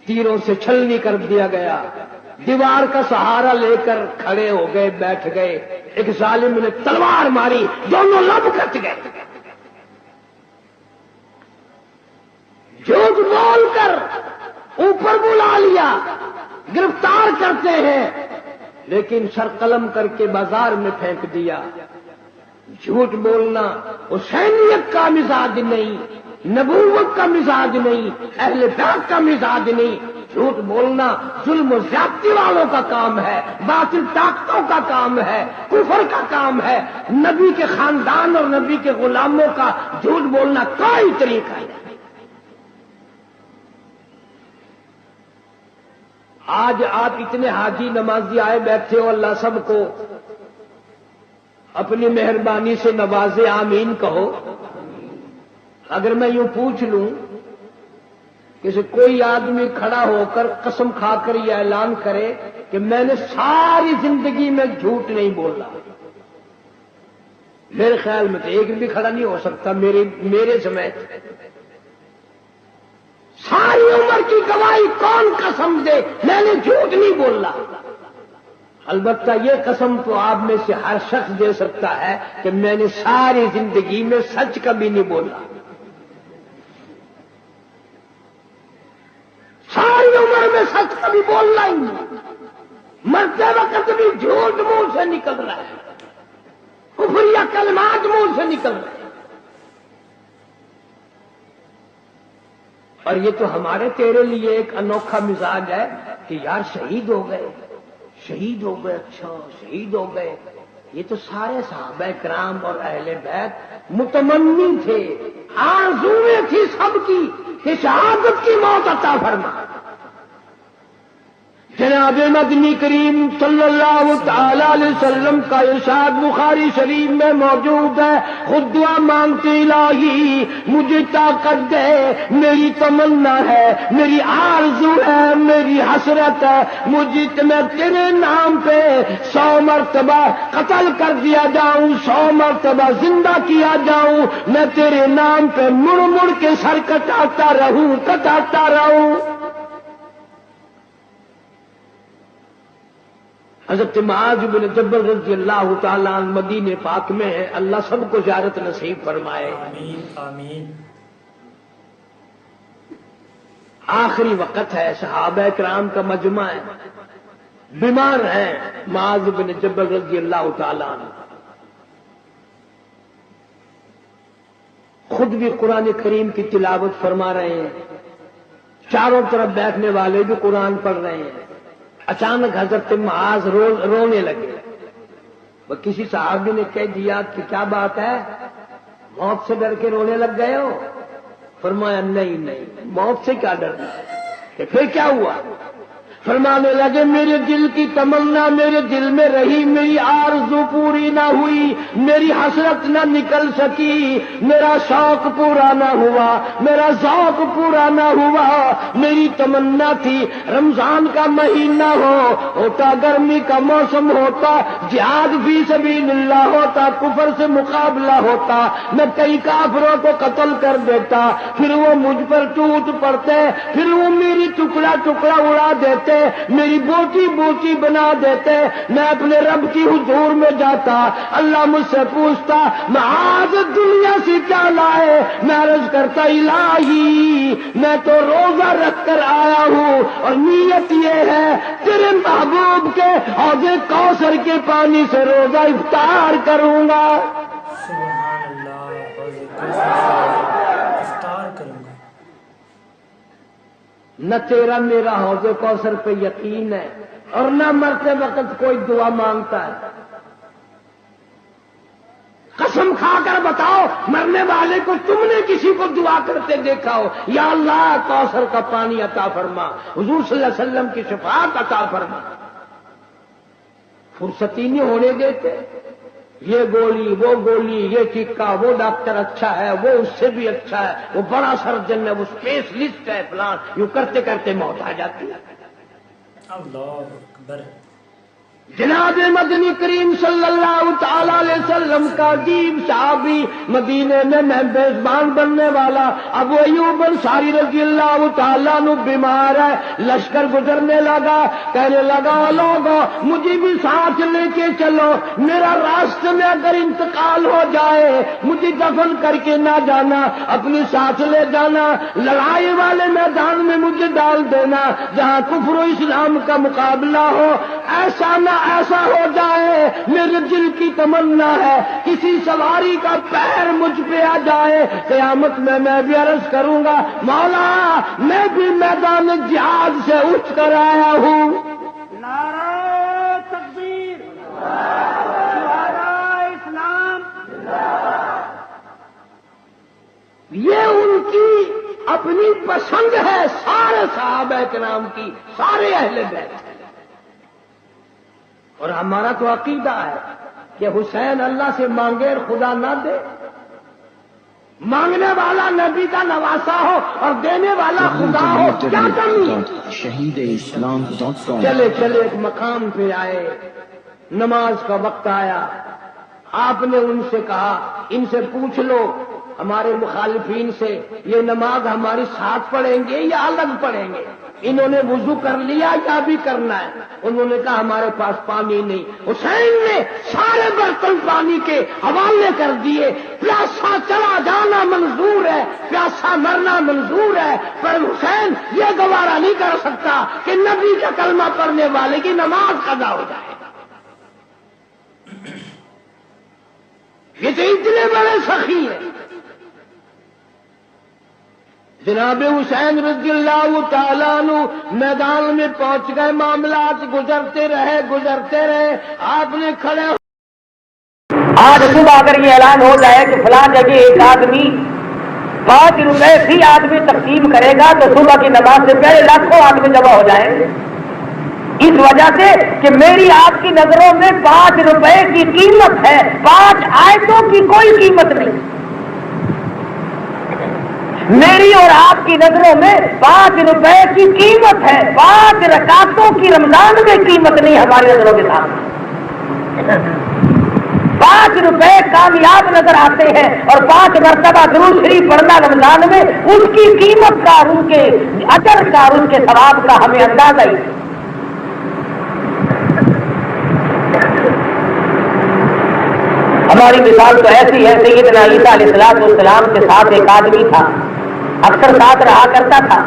A: تیروں سے چھلنی کر دیا گیا، دیوار کا سہارا لے کر کھڑے ہو گئے، بیٹھ گئے۔ ایک ظالم نے تلوار ماری، دونوں لب کٹ گئے۔ جھوٹ بول کر اوپر بلا لیا، گرفتار کرتے ہیں، لیکن سر قلم کر کے بازار میں پھینک دیا۔ جھوٹ بولنا حسینیت کا مزاج نہیں، نبوت کا مزاج نہیں، اہل بیت کا مزاج نہیں۔ جھوٹ بولنا ظلم و زیادتی والوں کا کام ہے، باطل طاقتوں کا کام ہے، کفر کا کام ہے۔ نبی کے خاندان اور نبی کے غلاموں کا جھوٹ بولنا کوئی طریقہ نہیں۔ آج آپ اتنے حاجی نمازی آئے بیٹھے ہو، اللہ سب کو اپنی مہربانی سے نوازے، آمین کہو۔ اگر میں یوں پوچھ لوں کسی کوئی آدمی کھڑا ہو کر قسم کھا کر یہ اعلان کرے کہ میں نے ساری زندگی میں جھوٹ نہیں بولا، میرے خیال میں تو ایک بھی کھڑا نہیں ہو سکتا میرے سمیت۔ ساری عمر کی گواہی کون قسم دے میں نے جھوٹ نہیں بولا؟ البتہ یہ قسم تو آپ میں سے ہر شخص دے سکتا ہے کہ میں نے ساری زندگی میں سچ کبھی نہیں بولا، ساری عمر میں سچ کبھی بولنا ہی نہیں، مرتے وقت بھی جھوٹ منہ سے نکل رہا ہے، کفریہ کلمات منہ سے نکل رہے ہیں۔ اور یہ تو ہمارے تیرے لیے ایک انوکھا مزاج ہے کہ یار شہید ہو گئے، شہید ہو گئے، اچھا شہید ہو گئے۔ یہ تو سارے صحابہ کرام اور اہل بیت متمنی تھے، آرزویں تھی سب کی کہ شہادت کی موت عطا فرما۔ جناب مدنی کریم صلی اللہ تعالی علیہ وسلم کا ارشاد بخاری شریف میں موجود ہے، خود دعا مانگتے الہی مجھے طاقت دے، میری تمنا ہے، میری آرزو ہے، میری حسرت ہے، مجھے میں تیرے نام پہ 100 مرتبہ قتل کر دیا جاؤں، 100 مرتبہ زندہ کیا جاؤں، میں تیرے نام پہ مڑ مڑ کے سر کٹاتا رہوں۔ حضرت معاذ بن جبل رضی اللہ تعالیٰ عنہ مدینے پاک میں ہے، اللہ سب کو زیارت نصیب فرمائے۔
D: آمین آمین۔
A: آخری وقت ہے، صحابہ کرام کا مجمع ہے، بیمار ہیں معاذ بن جبل رضی اللہ تعالیٰ عنہ، خود بھی قرآن کریم کی تلاوت فرما رہے ہیں، چاروں طرف بیٹھنے والے بھی قرآن پڑھ رہے ہیں۔ اچانک حضرت معاذ رونے لگے۔ وہ کسی صحابی نے کہہ دیا کہ کیا بات ہے، موت سے ڈر کے رونے لگ گئے ہو؟ فرمایا نہیں، موت سے کیا ڈرنا ہے۔ کہ پھر کیا ہوا؟ فرمانے لگے میرے دل کی تمنا میرے دل میں رہی، میری آرزو پوری نہ ہوئی، میری حسرت نہ نکل سکی، میرا شوق پورا نہ ہوا، میرا ذوق پورا نہ ہوا۔ میری تمنا تھی رمضان کا مہینہ ہوتا، گرمی کا موسم ہوتا، جہاد فی سبیل اللہ ہوتا، کفر سے مقابلہ ہوتا، میں کئی کافروں کو قتل کر دیتا، پھر وہ مجھ پر ٹوٹ پڑتے، پھر وہ میری ٹکڑا ٹکڑا اڑا دیتے، میری بوٹی بوٹی بنا دیتے، میں اپنے رب کی حضور میں جاتا، اللہ مجھ سے پوچھتا معاذ دنیا سے کیا لائے؟ میں عرض کرتا الہی میں تو روزہ رکھ کر آیا ہوں اور نیت یہ ہے تیرے محبوب کے حوض کوثر کے پانی سے روزہ افطار کروں گا۔
D: سبحان اللہ، افطار کروں گا۔
A: نہ تیرا میرا حوض کوثر پہ یقین ہے اور نہ مرتے وقت کوئی دعا مانگتا ہے۔ قسم کھا کر بتاؤ مرنے والے کو تم نے کسی کو دعا کرتے دیکھا ہو یا اللہ کوثر کا پانی عطا فرما، حضور صلی اللہ علیہ وسلم کی شفاعت عطا فرما؟ فرصت ہی نہیں ہونے دیتے، یہ گولی وہ گولی، یہ ٹکا وہ ڈاکٹر اچھا ہے، وہ اس سے بھی اچھا ہے، وہ بڑا سرجن ہے، وہ اسپیشلسٹ ہے فلان، یوں کرتے کرتے موت آ جاتی ہے۔
D: اللہ اکبر۔
A: جناب مدنی کریم صلی اللہ تعالی علیہ وسلم کا عجیب صحابی، مدینے میں میزبان بننے والا ابو ایوب انصاری رضی اللہ تعالیٰ عنہ بیمار ہے، لشکر گزرنے لگا، کہنے لگا لوگوں مجھے بھی ساتھ لے کے چلو، میرا راستے میں اگر انتقال ہو جائے مجھے دفن کر کے نہ جانا، اپنی ساتھ لے جانا، لڑائی والے میدان میں مجھے ڈال دینا جہاں کفر و اسلام کا مقابلہ ہو، ایسا نہ ایسا ہو جائے، میرے دل کی تمنا ہے کسی سواری کا پیر مجھ پہ آ جائے، قیامت میں بھی عرض کروں گا مولا میں بھی میدان جہاد سے اٹھ کر آیا ہوں۔
C: نعرہ تکبیر، شہداء اسلام۔
A: یہ ان کی اپنی پسند ہے، سارے صحابہ کرام کی، سارے اہل بیت۔ اور ہمارا تو عقیدہ ہے کہ حسین اللہ سے مانگے اور خدا نہ دے، مانگنے والا نبی کا نواسا ہو اور دینے والا خدا ہو، کیا کمی؟
B: www.shahideislam.com
A: چلے چلے ایک مقام پہ آئے، نماز کا وقت آیا، آپ نے ان سے کہا، ان سے پوچھ لو ہمارے مخالفین سے، یہ نماز ہماری ساتھ پڑھیں گے یا الگ پڑھیں گے؟ انہوں نے وضو کر لیا یا بھی کرنا ہے؟ انہوں نے کہا ہمارے پاس پانی نہیں۔ حسین نے سارے برتن پانی کے حوالے کر دیے، پیاسا چلا جانا منظور ہے، پیاسا مرنا منظور ہے، پر حسین یہ گوارا نہیں کر سکتا کہ نبی کا کلمہ پڑھنے والے کی نماز قضا ہو جائے۔ یہ تو اتنے بڑے سخی ہیں۔ جناب حسین رضی اللہ تعالیٰ عنہ میدان میں پہنچ گئے، معاملات گزرتے رہے، آپ نے کھڑے
E: آج صبح اگر یہ اعلان ہو جائے کہ فلاں جگہ ایک آدمی 5 روپے فی آدمی تقسیم کرے گا تو صبح کی نماز سے پہلے لاکھوں آدمی جمع ہو جائیں گے، اس وجہ سے کہ میری آپ کی نظروں میں 5 روپے کی قیمت ہے، 5 آیتوں کی کوئی قیمت نہیں۔ میری اور آپ کی نظروں میں 5 روپے کی قیمت ہے، 5 رکعتوں کی رمضان میں قیمت نہیں ہماری نظروں کے سامنے۔ 5 روپے کامیاب نظر آتے ہیں اور 5 مرتبہ درود شریف پڑھنا رمضان میں اس کی قیمت کا، ان کے اجر کا، ان کے ثواب کا ہمیں اندازہ ہی نہیں۔ ہماری مثال تو ایسی ہے، سیدنا عیسیٰ علیہ السلام کے ساتھ ایک آدمی تھا، اکثر ساتھ رہا کرتا تھا۔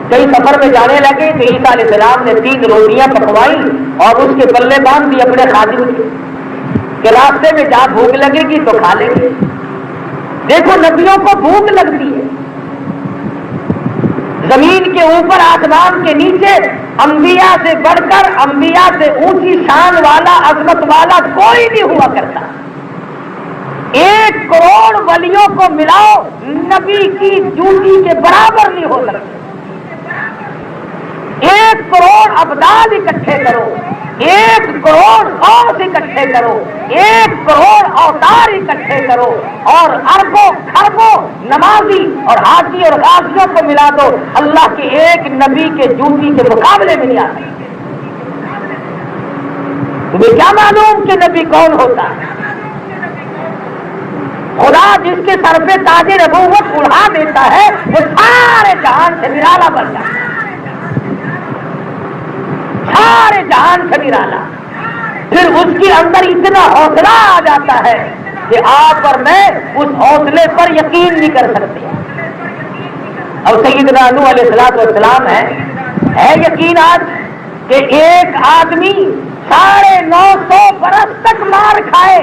E: کئی سفر میں جانے لگے تو عیسیٰ علیہ السلام نے 3 روٹیاں پکوائی اور اس کے پلے باندھ دی اپنے خادم کے کہ راستے میں جہاں بھوک لگے گی تو کھا لیں گے۔ دیکھو نبیوں کو بھوک لگتی ہے، زمین کے اوپر آسمان کے نیچے انبیاء سے بڑھ کر، انبیاء سے اونچی شان والا، عظمت والا کوئی نہیں ہوا کرتا۔ 1 کروڑ ولیوں کو ملاؤ، نبی کی جوتی کے برابر نہیں ہو سکتے۔ 1 کروڑ ابدال اکٹھے کرو، 1 کروڑ غوث اکٹھے کرو، 1 کروڑ اوتار اکٹھے کرو اور اربوں خربوں نمازی اور حاجی اور غازیوں کو ملا دو، اللہ کے ایک نبی کے جوتی کے مقابلے میں نہیں آتے۔ تمہیں کیا معلوم کہ نبی کون ہوتا ہے؟ خدا جس کے سر پہ تاج نبوت اڑا دیتا ہے وہ سارے جہان سے نرالا بن جاتا ہے، سارے جہان سے نرالا۔ پھر اس کے اندر اتنا حوصلہ آ جاتا ہے کہ آپ اور میں اس حوصلے پر یقین نہیں کر سکتے۔ اب سیدنا نوح علیہ السلام ہے یقین آج کہ ایک آدمی 950 برس تک مار کھائے،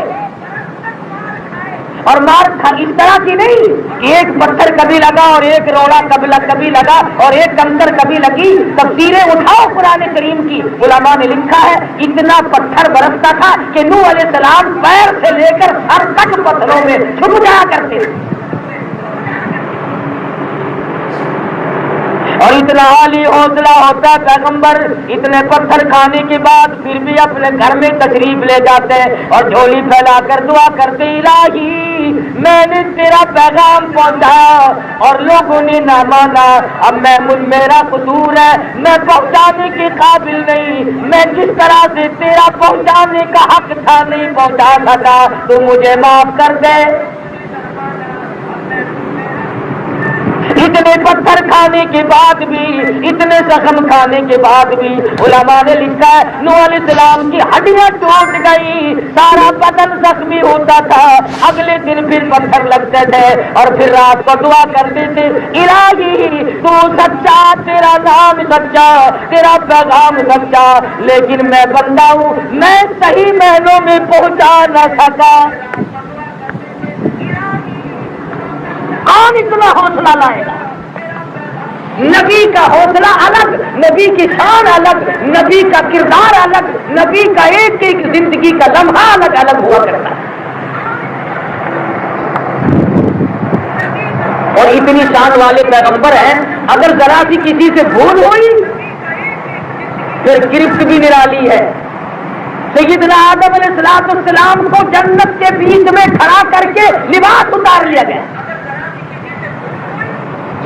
E: اور مار اس طرح کی نہیں کہ ایک پتھر کبھی لگا اور ایک روڑا کبھی لگا اور ایک کنکر کبھی لگی۔ تفسیریں اٹھاؤ قرآن کریم کی، علماء نے لکھا ہے اتنا پتھر برستا تھا کہ نوح علیہ السلام پیر سے لے کر سر تک پتھروں میں چھپ جایا کرتے تھے، اور اتنا عالی حوصلہ ہوتا پیغمبر اتنے پتھر کھانے کے بعد پھر بھی اپنے گھر میں تشریف لے جاتے اور جھولی پھیلا کر دعا کرتے، الہی میں نے تیرا پیغام پہنچایا اور لوگوں نے نہ مانا، اب میرا قصور ہے، میں پہنچانے کے قابل نہیں، میں جس طرح سے تیرا پہنچانے کا حق تھا نہیں پہنچا سکا، تو مجھے معاف کر دے۔ اتنے پتھر کھانے کے بعد بھی، اتنے زخم کھانے کے بعد بھی علماء نے لکھا ہے نوح علیہ السلام کی ہڈیاں ٹوٹ گئی، سارا بدن زخمی ہوتا تھا، اگلے دن پھر پتھر لگتے تھے اور پھر رات کو دعا کرتے تھے، الہی تو سچا، تیرا نام سچا، تیرا پیغام سچا، لیکن میں بندہ ہوں، میں صحیح معنوں میں پہنچا نہ سکا۔ کون اتنا حوصلہ لائے گا؟ نبی کا حوصلہ الگ، نبی کی شان الگ، نبی کا کردار الگ، نبی کا ایک ایک زندگی کا لمحہ الگ الگ ہوا کرتا ہے۔ اور اتنی شان والے پیغمبر ہیں، اگر ذرا سی کسی سے بھول ہوئی پھر گرفت بھی نرالی ہے۔ سیدنا آدم علیہ السلام کو جنت کے بیچ میں کھڑا کر کے لباس اتار لیا گیا.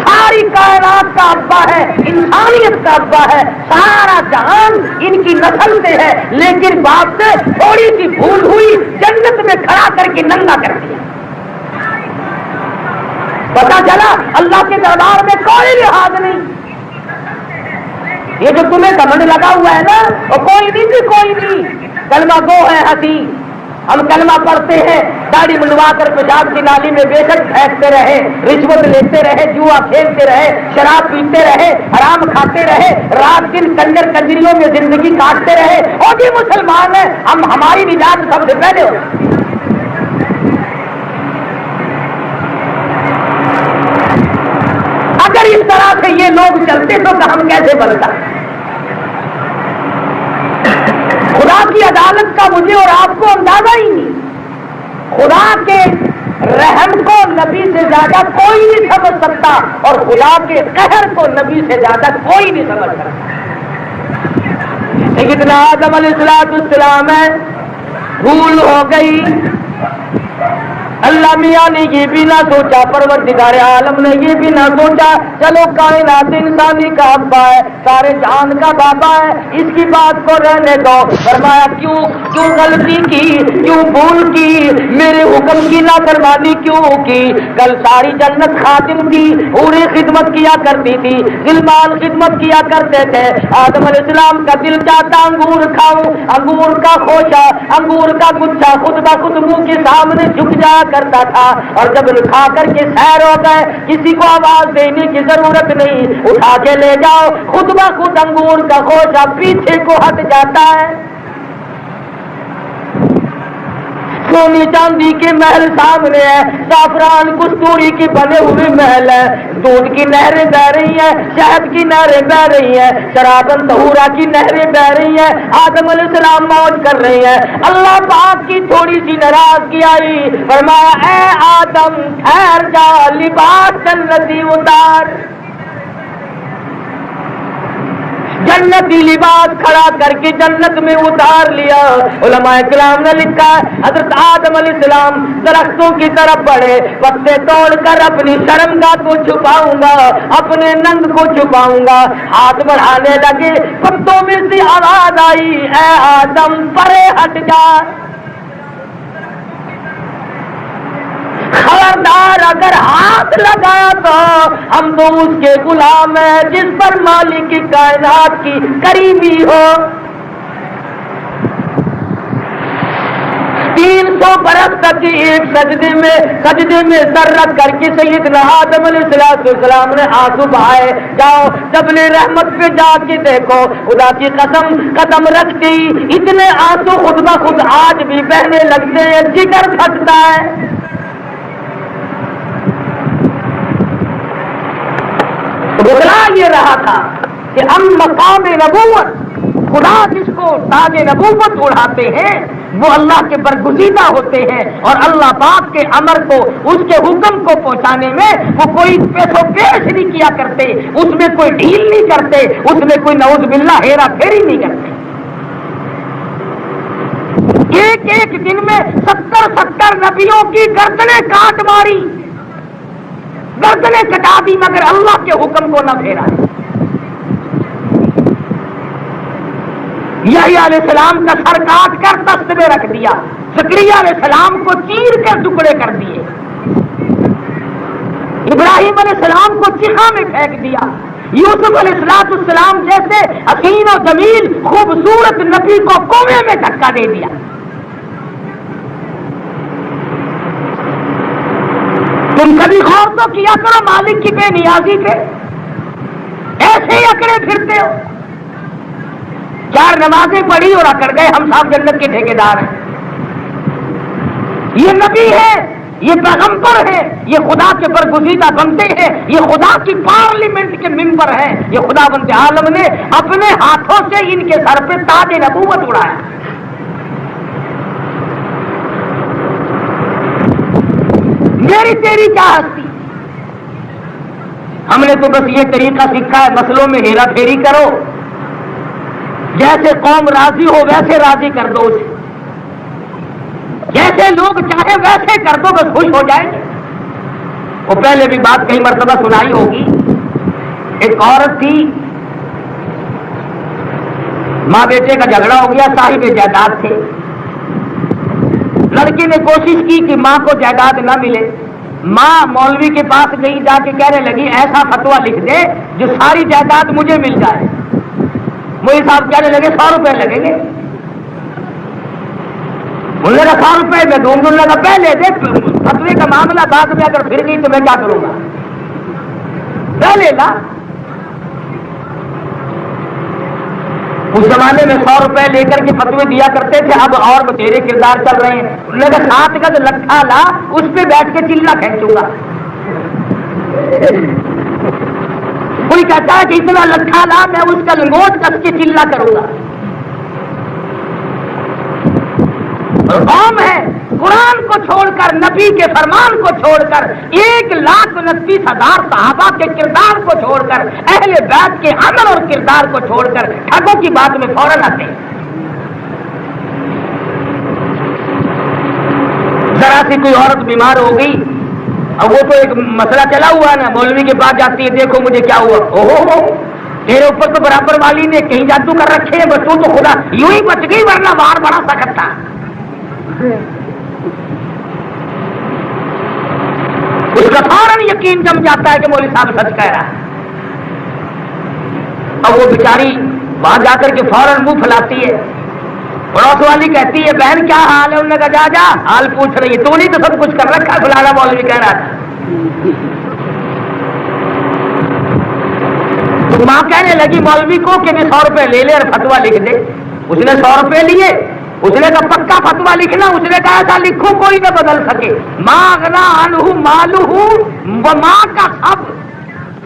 E: ساری کائنات کا ابا ہے، انسانیت کا ابا ہے، سارا جہان ان کی نسل سے ہے، لیکن باپ سے تھوڑی سی بھول ہوئی، جنت میں کھڑا کر کے ننگا کر دیا. پتا چلا اللہ کے دربار میں کوئی لحاظ نہیں. یہ جو تمہیں گھمنڈ لگا ہوا ہے نا، وہ کوئی نہیں جی، کوئی نہیں. کلمہ گو ہے ہنسی، ہم کلمہ پڑھتے ہیں، داڑھی منڈوا کر پیشاب کی نالی میں بے شک پھینکتے رہے، رشوت لیتے رہے، جوا کھیلتے رہے، شراب پیتے رہے، حرام کھاتے رہے، رات دن کنجر کنجریوں میں زندگی کاٹتے رہے، اور بھی مسلمان ہیں. ہماری نجات سب سے پہلے ہو. اگر اس طرح سے یہ لوگ چلتے تو ہم کیسے بنتا؟ خدا کی عدالت کا مجھے اور آپ کو اندازہ ہی نہیں. خدا کے رحم کو نبی سے زیادہ کوئی نہیں سمجھ سکتا، اور خدا کے قہر کو نبی سے زیادہ کوئی نہیں سمجھ سکتا. سیدنا آدم علیہ السلام ہے، بھول ہو گئی. اللہ میاں نے یہ بھی نہ سوچا، پروردگار عالم نے یہ بھی نہ سوچا، چلو کائنات انسانی کا ابا ہے، سارے جہان کا بابا ہے، اس کی بات کو رہنے دو. فرمایا کیوں غلطی کی، کیوں بھول کی، میرے حکم کی نافرمانی کیوں کی؟ کل ساری جنت خادم تھی، پوری خدمت کیا کرتی تھی، غلمان خدمت کیا کرتے تھے. آدم علیہ السلام کا دل چاہتا انگور کھاؤں، انگور کا خوشہ، انگور کا گچھا خود بخود منہ کے سامنے جھک جایا کرتا تھا، اور جب کھا کر کے سیر ہو گئے، کسی کو آواز دینے کی ضرورت نہیں، اٹھا کے لے جاؤ، خود بخود انگور کا خوشہ پیچھے کو ہٹ جاتا ہے. سونی چاندی کے محل سامنے ہے، زعفران کستوری کی بنے ہوئے محل ہے، دودھ کی نہریں بہ رہی ہیں، شہد کی نہریں بہ رہی ہیں، شرابن طہورا کی نہریں بہ رہی ہیں. آدم علیہ السلام موج کر رہے ہیں. اللہ پاک کی تھوڑی سی ناراضگی آئی، فرمایا اے آدم ٹھہر جا، لباس جنتی اتار. جنتی لباس کھڑا کر کے جنت میں اتار لیا. علماء کرام نے لکھا حضرت آدم علیہ السلام درختوں کی طرف بڑھے، پتے توڑ کر اپنی شرمگاہ کو چھپاؤں گا، اپنے ننگ کو چھپاؤں گا. ہاتھ بڑھانے لگے، پتوں میں سے آواز آئی، اے آدم پرے ہٹ جا. خبردار اگر ہاتھ لگایا تو ہم تو اس کے غلام ہیں جس پر مالک کی کائنات کی قریبی ہو. 300 برس تک ایک سجدے میں سر رکھ کر کے سیدنا آدم علیہ السلام نے آنسو بہائے. جاؤ جبل رحمت پہ جا کے دیکھو، خدا کی قدم رکھتی اتنے آنسو خود بخود آج بھی بہنے لگتے ہیں، جگر پھٹتا ہے. بگلا یہ رہا تھا کہ ہم مقام نبوت، خدا جس کو تاج نبوت اڑاتے ہیں وہ اللہ کے برگزیدہ ہوتے ہیں، اور اللہ پاک کے امر کو، اس کے حکم کو پہنچانے میں وہ کوئی پیسو پیش نہیں کیا کرتے، اس میں کوئی ڈھیل نہیں کرتے، اس میں کوئی نعوذ باللہ ہیرا پھیری نہیں کرتے. ایک دن میں 70 نبیوں کی گردنیں کاٹ ماری، گردنیں کٹا دی، مگر اللہ کے حکم کو نہ پھیرا. یحییٰ علیہ السلام کا سر کاٹ کر دست میں رکھ دیا، زکریا علیہ السلام کو چیر کر ٹکڑے کر دیے، ابراہیم علیہ السلام کو چیخا میں پھینک دیا، یوسف علیہ السلام جیسے حسین و جمیل خوبصورت نبی کو کنویں میں دھکا دے دیا. تم کبھی غور تو کیا کرو مالک کی بے نیازی پہ، ایسے ہی اکڑے پھرتے ہو. 4 نمازیں پڑھی اور اکڑ گئے، ہم صاحب جنت کے ٹھیکیدار ہیں. یہ نبی ہے، یہ پیغمبر ہے، یہ خدا کے برگزیدہ بندے ہیں، یہ خدا کی پارلیمنٹ کے ممبر ہیں. یہ خدا بند عالم نے اپنے ہاتھوں سے ان کے سر پہ تاج نبوت اڑایا. میری تیری کیا ہستی؟ ہم نے تو بس یہ طریقہ سیکھا ہے، مسئلوں میں ہیرا پھیری کرو، جیسے قوم راضی ہو ویسے راضی کر دو اسے، جیسے لوگ چاہے ویسے کر دو، بس خوش ہو جائے۔ وہ پہلے بھی بات کئی مرتبہ سنائی ہوگی، ایک عورت تھی، ماں بیٹے کا جھگڑا ہو گیا، صاحب جائیداد تھے، لڑکی نے کوشش کی کہ ماں کو جائیداد نہ ملے، ماں مولوی کے پاس گئی، جا کے کہنے لگی ایسا فتویٰ لکھ دے جو ساری جائیداد مجھے مل جائے۔ مولوی صاحب کہنے لگے 100 روپے لگیں گے۔ انہوں نے کہا 100 روپے میں دوں گا، انہوں نے کہا پہلے دے، فتوے کا معاملہ بعد میں اگر پھر گئی تو میں کیا کروں گا، پہلے لا۔ اس زمانے میں 100 روپے لے کر کے فتوے دیا کرتے تھے، اب اور بتیرے کردار چل رہے ہیں۔ انہوں نے کہا 7 گز لٹھا لا، اس پہ بیٹھ کے چلا کھینچوں گا۔ کوئی کہتا ہے کہ اتنا لٹھا لا، میں اس کا لنگوٹ کس کے چلا کروں گا۔ قوم ہے قرآن کو چھوڑ کر، نبی کے فرمان کو چھوڑ کر، 1,29,000 صحابہ کے کردار کو چھوڑ کر، اہل بیت کے عمل اور کردار کو چھوڑ کر ٹھگوں کی بات میں فوراً آتے ہیں۔ ذرا سی کوئی عورت بیمار ہو گئی، اب وہ تو ایک مسئلہ چلا ہوا نا، مولوی کے پاس جاتی ہے، دیکھو مجھے کیا ہوا، اوہو تیرے اوپر تو برابر والی نے کہیں جادو کر رکھے ہیں، بس تو خدا یوں ہی بچ گئی، ورنہ وار بڑا سخت تھا۔ اس کا فوراً یقین جم جاتا ہے کہ مولوی صاحب سچ کہہ رہا ہے۔ اب وہ بیچاری وہاں جا کر کے فوراً منہ پھیلاتی ہے، پڑوس والی کہتی ہے بہن کیا حال ہے؟ انہوں نے کہا جا جا حال پوچھ رہی ہے، تو نہیں تو سب کچھ کر رکھا ہے، فلانا مولوی کہہ رہا تھا۔ تو ماں کہنے لگی مولوی کو کہ 100 روپے لے لے اور فتوا لکھ دے۔ اس نے 100 روپے لیے، اس نے کہا پکا فتوا لکھنا، اس نے کہا ایسا لکھو کوئی نہ بدل سکے، ماں اغنا عنہ مالہ و ماں کا سب،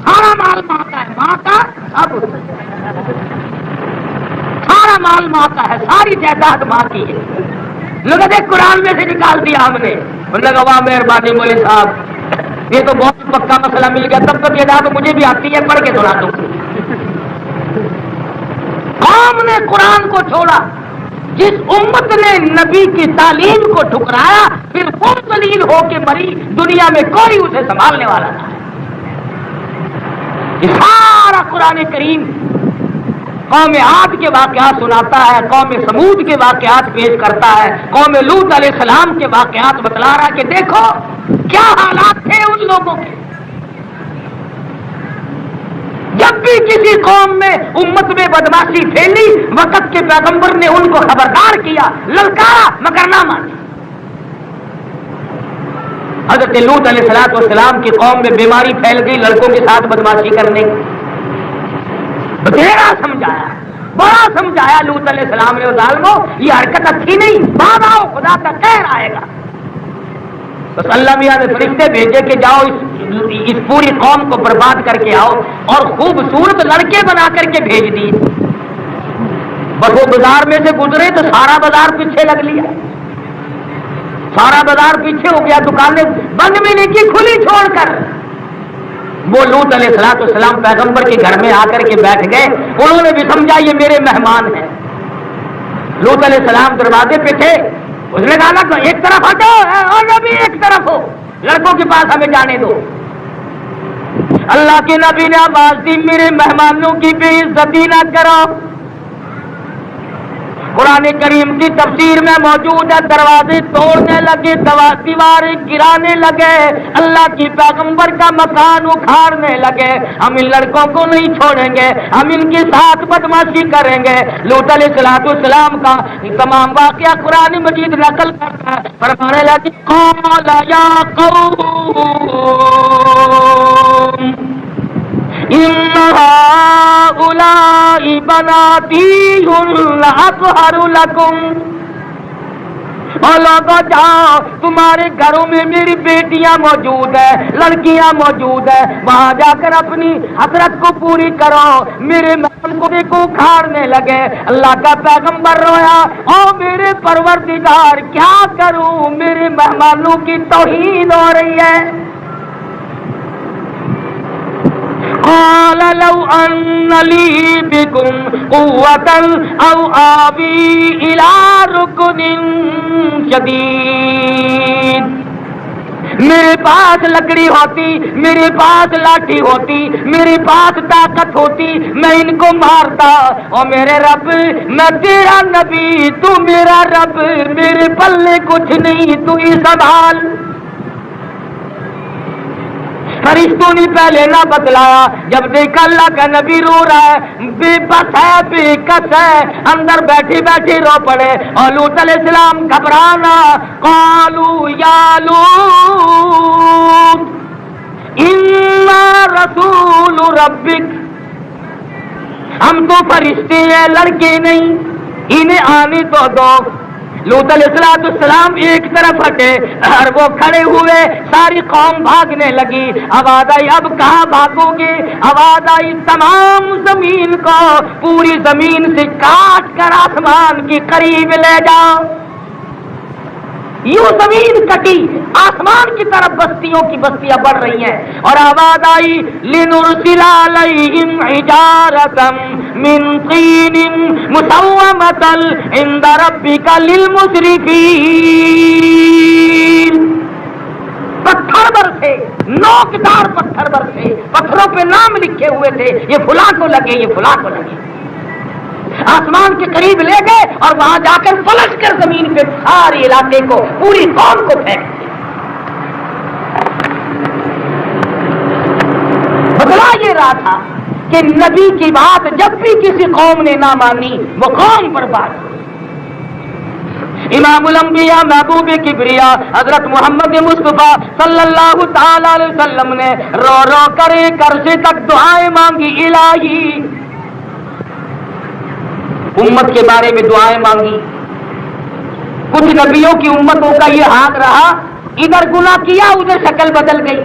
E: سارا مال ماں کا ہے، ماں کا سب، سارا مال ماں کا ہے، ساری جائیداد ماں کی ہے۔ لوگ دیکھ قرآن میں سے نکال دیا ہم نے۔ انہوں نے کہا واہ مہربانی مولوی صاحب، یہ تو بہت پکا مسئلہ مل گیا، تب تک یہ تو مجھے بھی آتی ہے، پڑھ کے سنا دو۔ قوم نے قرآن کو چھوڑا، جس امت نے نبی کی تعلیم کو ٹھکرایا، پھر وہ ذلیل ہو کے مری، دنیا میں کوئی اسے سنبھالنے والا نہ ہے۔ یہ سارا قرآن کریم قوم عاد کے واقعات سناتا ہے، قوم سمود کے واقعات پیش کرتا ہے، قوم لوط علیہ السلام کے واقعات بتلا رہا کہ دیکھو کیا حالات تھے ان لوگوں کے۔ جب بھی کسی قوم میں امت میں بدماشی پھیلی، وقت کے پیغمبر نے ان کو خبردار کیا، للکارا مگر نہ مانے۔ حضرت لوط علیہ السلام کی قوم میں بیماری پھیل گئی لڑکوں کے ساتھ بدماشی کرنے کی، بتیرا سمجھایا، بڑا سمجھایا لوط علیہ السلام نے، ظالمو یہ حرکت اچھی نہیں، بعد آؤ خدا کا خیر آئے گا۔ بس اللہ میاں نے فرشتے بھیجے کہ جاؤ اس پوری قوم کو برباد کر کے آؤ، اور خوبصورت لڑکے بنا کر کے بھیج دیے۔ بس وہ بازار میں سے گزرے تو سارا بازار پیچھے لگ لیا، سارا بازار پیچھے ہو گیا، دکانیں بند بھی نہیں کی، کھلی چھوڑ کر۔ وہ لوط علیہ السلام پیغمبر کے گھر میں آ کر کے بیٹھ گئے، انہوں نے بھی سمجھا یہ میرے مہمان ہیں۔ لوط علیہ السلام دروازے پہ تھے، اس نے کہا نا ایک طرف ہٹو اور نبی ایک طرف ہو، لڑکوں کے پاس ہمیں جانے دو۔ اللہ کے نبی نے آواز دی میرے مہمانوں کی بے عزتی نہ کرو۔ قرآن کریم کی تفسیر میں موجود ہے، دروازے توڑنے لگے، دیواریں گرانے لگے، اللہ کی پیغمبر کا مکان اکھاڑنے لگے۔ ہم ان لڑکوں کو نہیں چھوڑیں گے، ہم ان کے ساتھ بدماشی کریں گے۔ لوط علیہ السلام کا تمام واقعہ قرآن مجید نقل کرتا ہے، فرمانے لگے قال یا قوم ان هؤلاء بناتي اطهر لكم، اور لوگوں جاؤ تمہارے گھروں میں میری بیٹیاں موجود ہیں، لڑکیاں موجود ہیں، وہاں جا کر اپنی حسرت کو پوری کرو۔ میرے محل کو دیکھو کھاڑنے لگے، اللہ کا پیغمبر رویا، او میرے پروردگار کیا کروں، میرے مہمانوں کی توہین ہو رہی ہے۔ قال لو ان لی بکم قوتا او آوی الی رکن شدید. میرے پاس لکڑی ہوتی، میرے پاس لاٹھی ہوتی، میرے پاس طاقت ہوتی، میں ان کو مارتا. اور میرے رب، میں تیرا نبی، تو میرا رب، میرے پلے کچھ نہیں، تو ہی سنبھال. فرشتوں نے پہلے نہ بتلایا، جب دیکھا اللہ کا نبی رو رہا ہے، بے بس ہے، بے کس ہے، اندر بیٹھے بیٹھے رو پڑے. اور لوط علیہ السلام گھبرانا، قالوا یا لوط انا رسول ربک، ہم تو فرشتے ہیں، لڑکے نہیں، انہیں آنے تو دو. لوط علیہ السلام ایک طرف ہٹے اور وہ کھڑے ہوئے، ساری قوم بھاگنے لگی. آواز آئی اب کہاں بھاگو گے؟ آواز آئی تمام زمین کو، پوری زمین سے کاٹ کر آسمان کے قریب لے جاؤ. یوں زمین کٹی، آسمان کی طرف بستیوں کی بستیاں بڑھ رہی ہیں. اور آواز آئی لنرسل علیہم حجارۃ من طین مسومۃ عند ربک للمسرفین. پتھر برسے، نوکدار پتھر برسے، پتھروں پہ نام لکھے ہوئے تھے، یہ فلاں کو لگے، یہ فلاں کو لگے. آسمان کے قریب لے گئے اور وہاں جا کر پلٹ کر زمین پہ سارے علاقے کو، پوری قوم کو پھینک دیا. بدلا یہ رہا تھا کہ نبی کی بات جب بھی کسی قوم نے نہ مانی، وہ قوم برباد ہوئی. امام الانبیاء محبوب کبریا حضرت محمد مصطفیٰ صلی اللہ تعالی علیہ وسلم نے رو رو کر ایک عرصے تک دعائیں مانگی. الہی، امت کے بارے میں دعائیں مانگی. کچھ نبیوں کی امتوں کا یہ حال رہا، ادھر گناہ کیا ادھر شکل بدل گئی.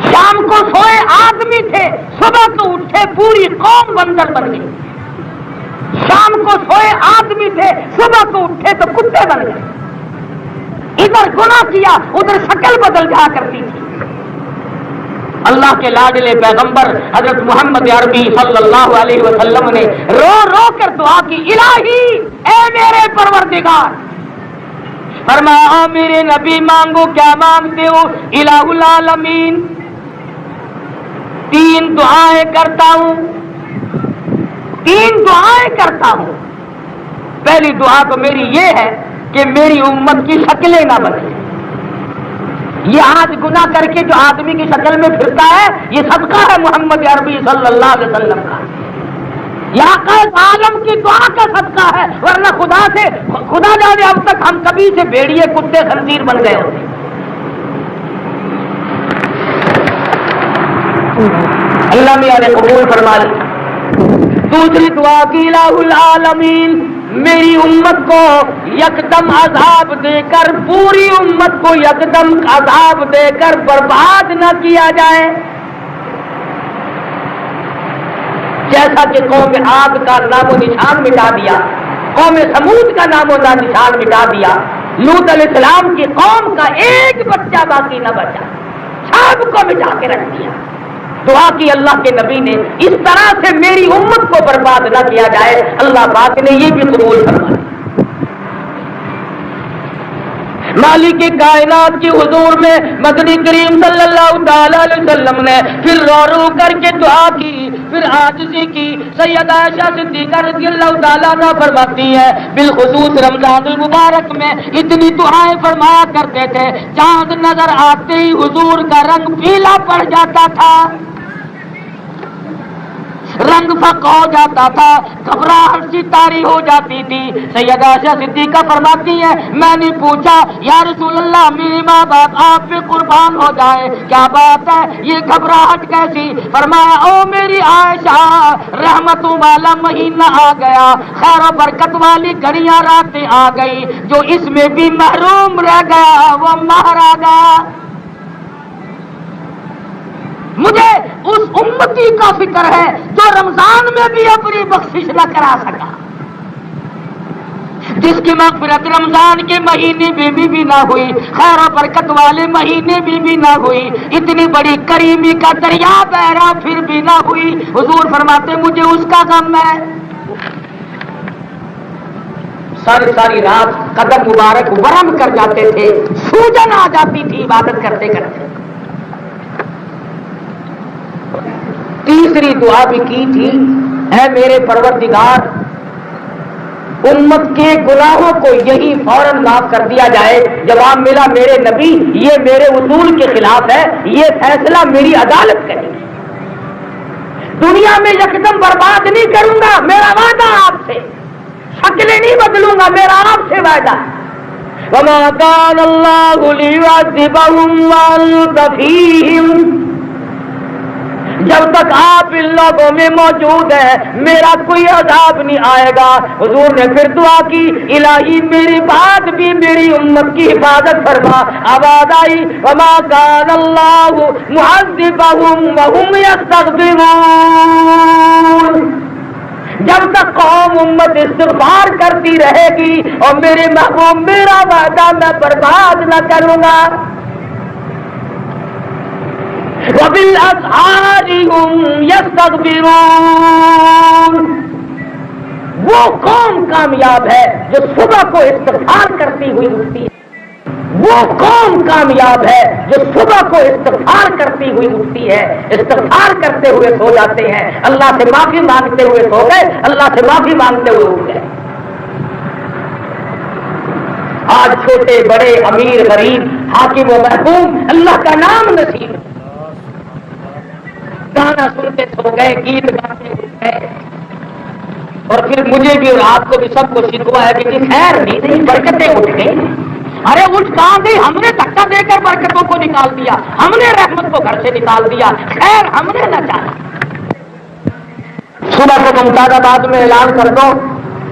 E: شام کو سوئے آدمی تھے، صبح کو اٹھے پوری قوم بندر بن گئی. شام کو سوئے آدمی تھے، صبح کو اٹھے تو کتے بن گئے. ادھر گناہ کیا ادھر شکل بدل جا کرتی تھی. اللہ کے لاڈلے پیغمبر حضرت محمد عربی صلی اللہ علیہ وسلم نے رو رو کر دعا کی، الہی اے میرے پروردگار. فرمایا میرے نبی مانگو، کیا مانگتے ہو؟ الہ العالمین، 3 دعائیں کرتا ہوں، 3 دعائیں کرتا ہوں. پہلی دعا تو میری یہ ہے کہ میری امت کی شکلیں نہ بدلیں. یہ آج گناہ کر کے جو آدمی کی شکل میں پھرتا ہے، یہ صدقہ ہے محمد عربی صلی اللہ علیہ وسلم کا. یہ آقا عالم کی دعا کا صدقہ ہے، ورنہ خدا جانے اب تک ہم کبھی سے بھیڑیے، کتے، خنزیر بن گئے ہوتے. اللہ میاں نے قبول فرما لی. دوسری دعا کی الہ العالمین، میری امت کو یکدم عذاب دے کر، پوری امت کو یکدم عذاب دے کر برباد نہ کیا جائے، جیسا کہ قوم عاد کا نام و نشان مٹا دیا، قوم سمود کا نام و نشان مٹا دیا. لوط علیہ السلام کی قوم کا ایک بچہ باقی نہ بچا، سب کو مٹا کے رکھ دیا. دعا کی اللہ کے نبی نے، اس طرح سے میری امت کو برباد نہ کیا جائے. اللہ پاک نے یہ بھی قبول فرمایا. مالک کائنات کی حضور میں مدنی کریم صلی اللہ تعالی علیہ وسلم نے پھر رو رو کر کے دعا کی، پھر عاجزی کی. سیدہ عائشہ صدیقہ رضی اللہ تعالیٰ عنہ فرماتی ہے، بالخصوص رمضان المبارک میں اتنی دعائیں فرمایا کرتے تھے، چاند نظر آتے ہی حضور کا رنگ پیلا پڑ جاتا تھا، رنگ فق ہو جاتا تھا، گھبراہٹ سی طاری ہو جاتی تھی. سیدہ عائشہ صدیقہ فرماتی ہے، میں نے پوچھا یا رسول اللہ، میرے ماں باپ آپ پہ قربان ہو جائے، کیا بات ہے، یہ گھبراہٹ کیسی؟ فرمایا او میری عائشہ، رحمتوں والا مہینہ آ گیا، خیر و برکت والی گھڑیاں راتیں آ گئی، جو اس میں بھی محروم رہ گیا وہ مہر آ گیا. مجھے اس امتی کا فکر ہے جو رمضان میں بھی اپنی بخشش نہ کرا سکا، جس کی مغفرت رمضان کے مہینے میں بھی نہ ہوئی، خیر و برکت والے مہینے میں بھی نہ ہوئی، اتنی بڑی کریمی کا دریا بہ رہا پھر بھی نہ ہوئی، حضور فرماتے مجھے اس کا غم ہے۔ ساری ساری رات قدم مبارک ورم کر جاتے تھے، سوجن آ جاتی تھی عبادت کرتے کرتے۔ تیسری دعا بھی کی تھی، اے میرے پروردگار امت کے گناہوں کو یہی فوراً معاف کر دیا جائے۔ جواب ملا میرے نبی یہ میرے اصول کے خلاف ہے، یہ فیصلہ میری عدالت کرے گی، دنیا میں یکدم برباد نہیں کروں گا، میرا وعدہ آپ سے، شکلیں نہیں بدلوں گا، میرا آپ سے وعدہ۔ وما كان الله ليعذبهم وأنت فيهم، جب تک آپ ان لوگوں میں موجود ہیں میرا کوئی عذاب نہیں آئے گا۔ حضور نے پھر دعا کی، الہی میری بات بھی میری امت کی حفاظت فرما۔ آواز آئی وما كان الله معذبهم وهم يستغفرون، جب تک قوم امت استغفار کرتی رہے گی اور میرے محبوب میرا وعدہ میں برباد نہ کروں گا۔ وَبِالْأَسْحَارِ هُمْ يَسْتَغْفِرُونَ، وہ قوم کامیاب ہے جو صبح کو استغفار کرتی ہوئی اٹھتی ہے، وہ قوم کامیاب ہے جو صبح کو استغفار کرتی ہوئی اٹھتی ہے، استغفار کرتے ہوئے سو جاتے ہیں، اللہ سے معافی مانگتے ہوئے سو گئے، اللہ سے معافی مانگتے ہوئے اٹھ گئے۔ آج چھوٹے بڑے امیر غریب حاکم و محکوم اللہ کا نام نصیب، گانا سنتے سو گئے، گیت گاتے اٹھ گئے، اور پھر مجھے بھی اور آپ کو بھی سب کو شکوا ہے کہ جی خیر نہیں، برکتیں اٹھ گئی۔ ارے اٹھ کہاں گئی؟ ہم نے دھکا دے کر برکتوں کو نکال دیا، ہم نے رحمت کو گھر سے نکال دیا، خیر ہم نے نہ چاہا۔ صبح کو ممتاز آباد میں اعلان کر دو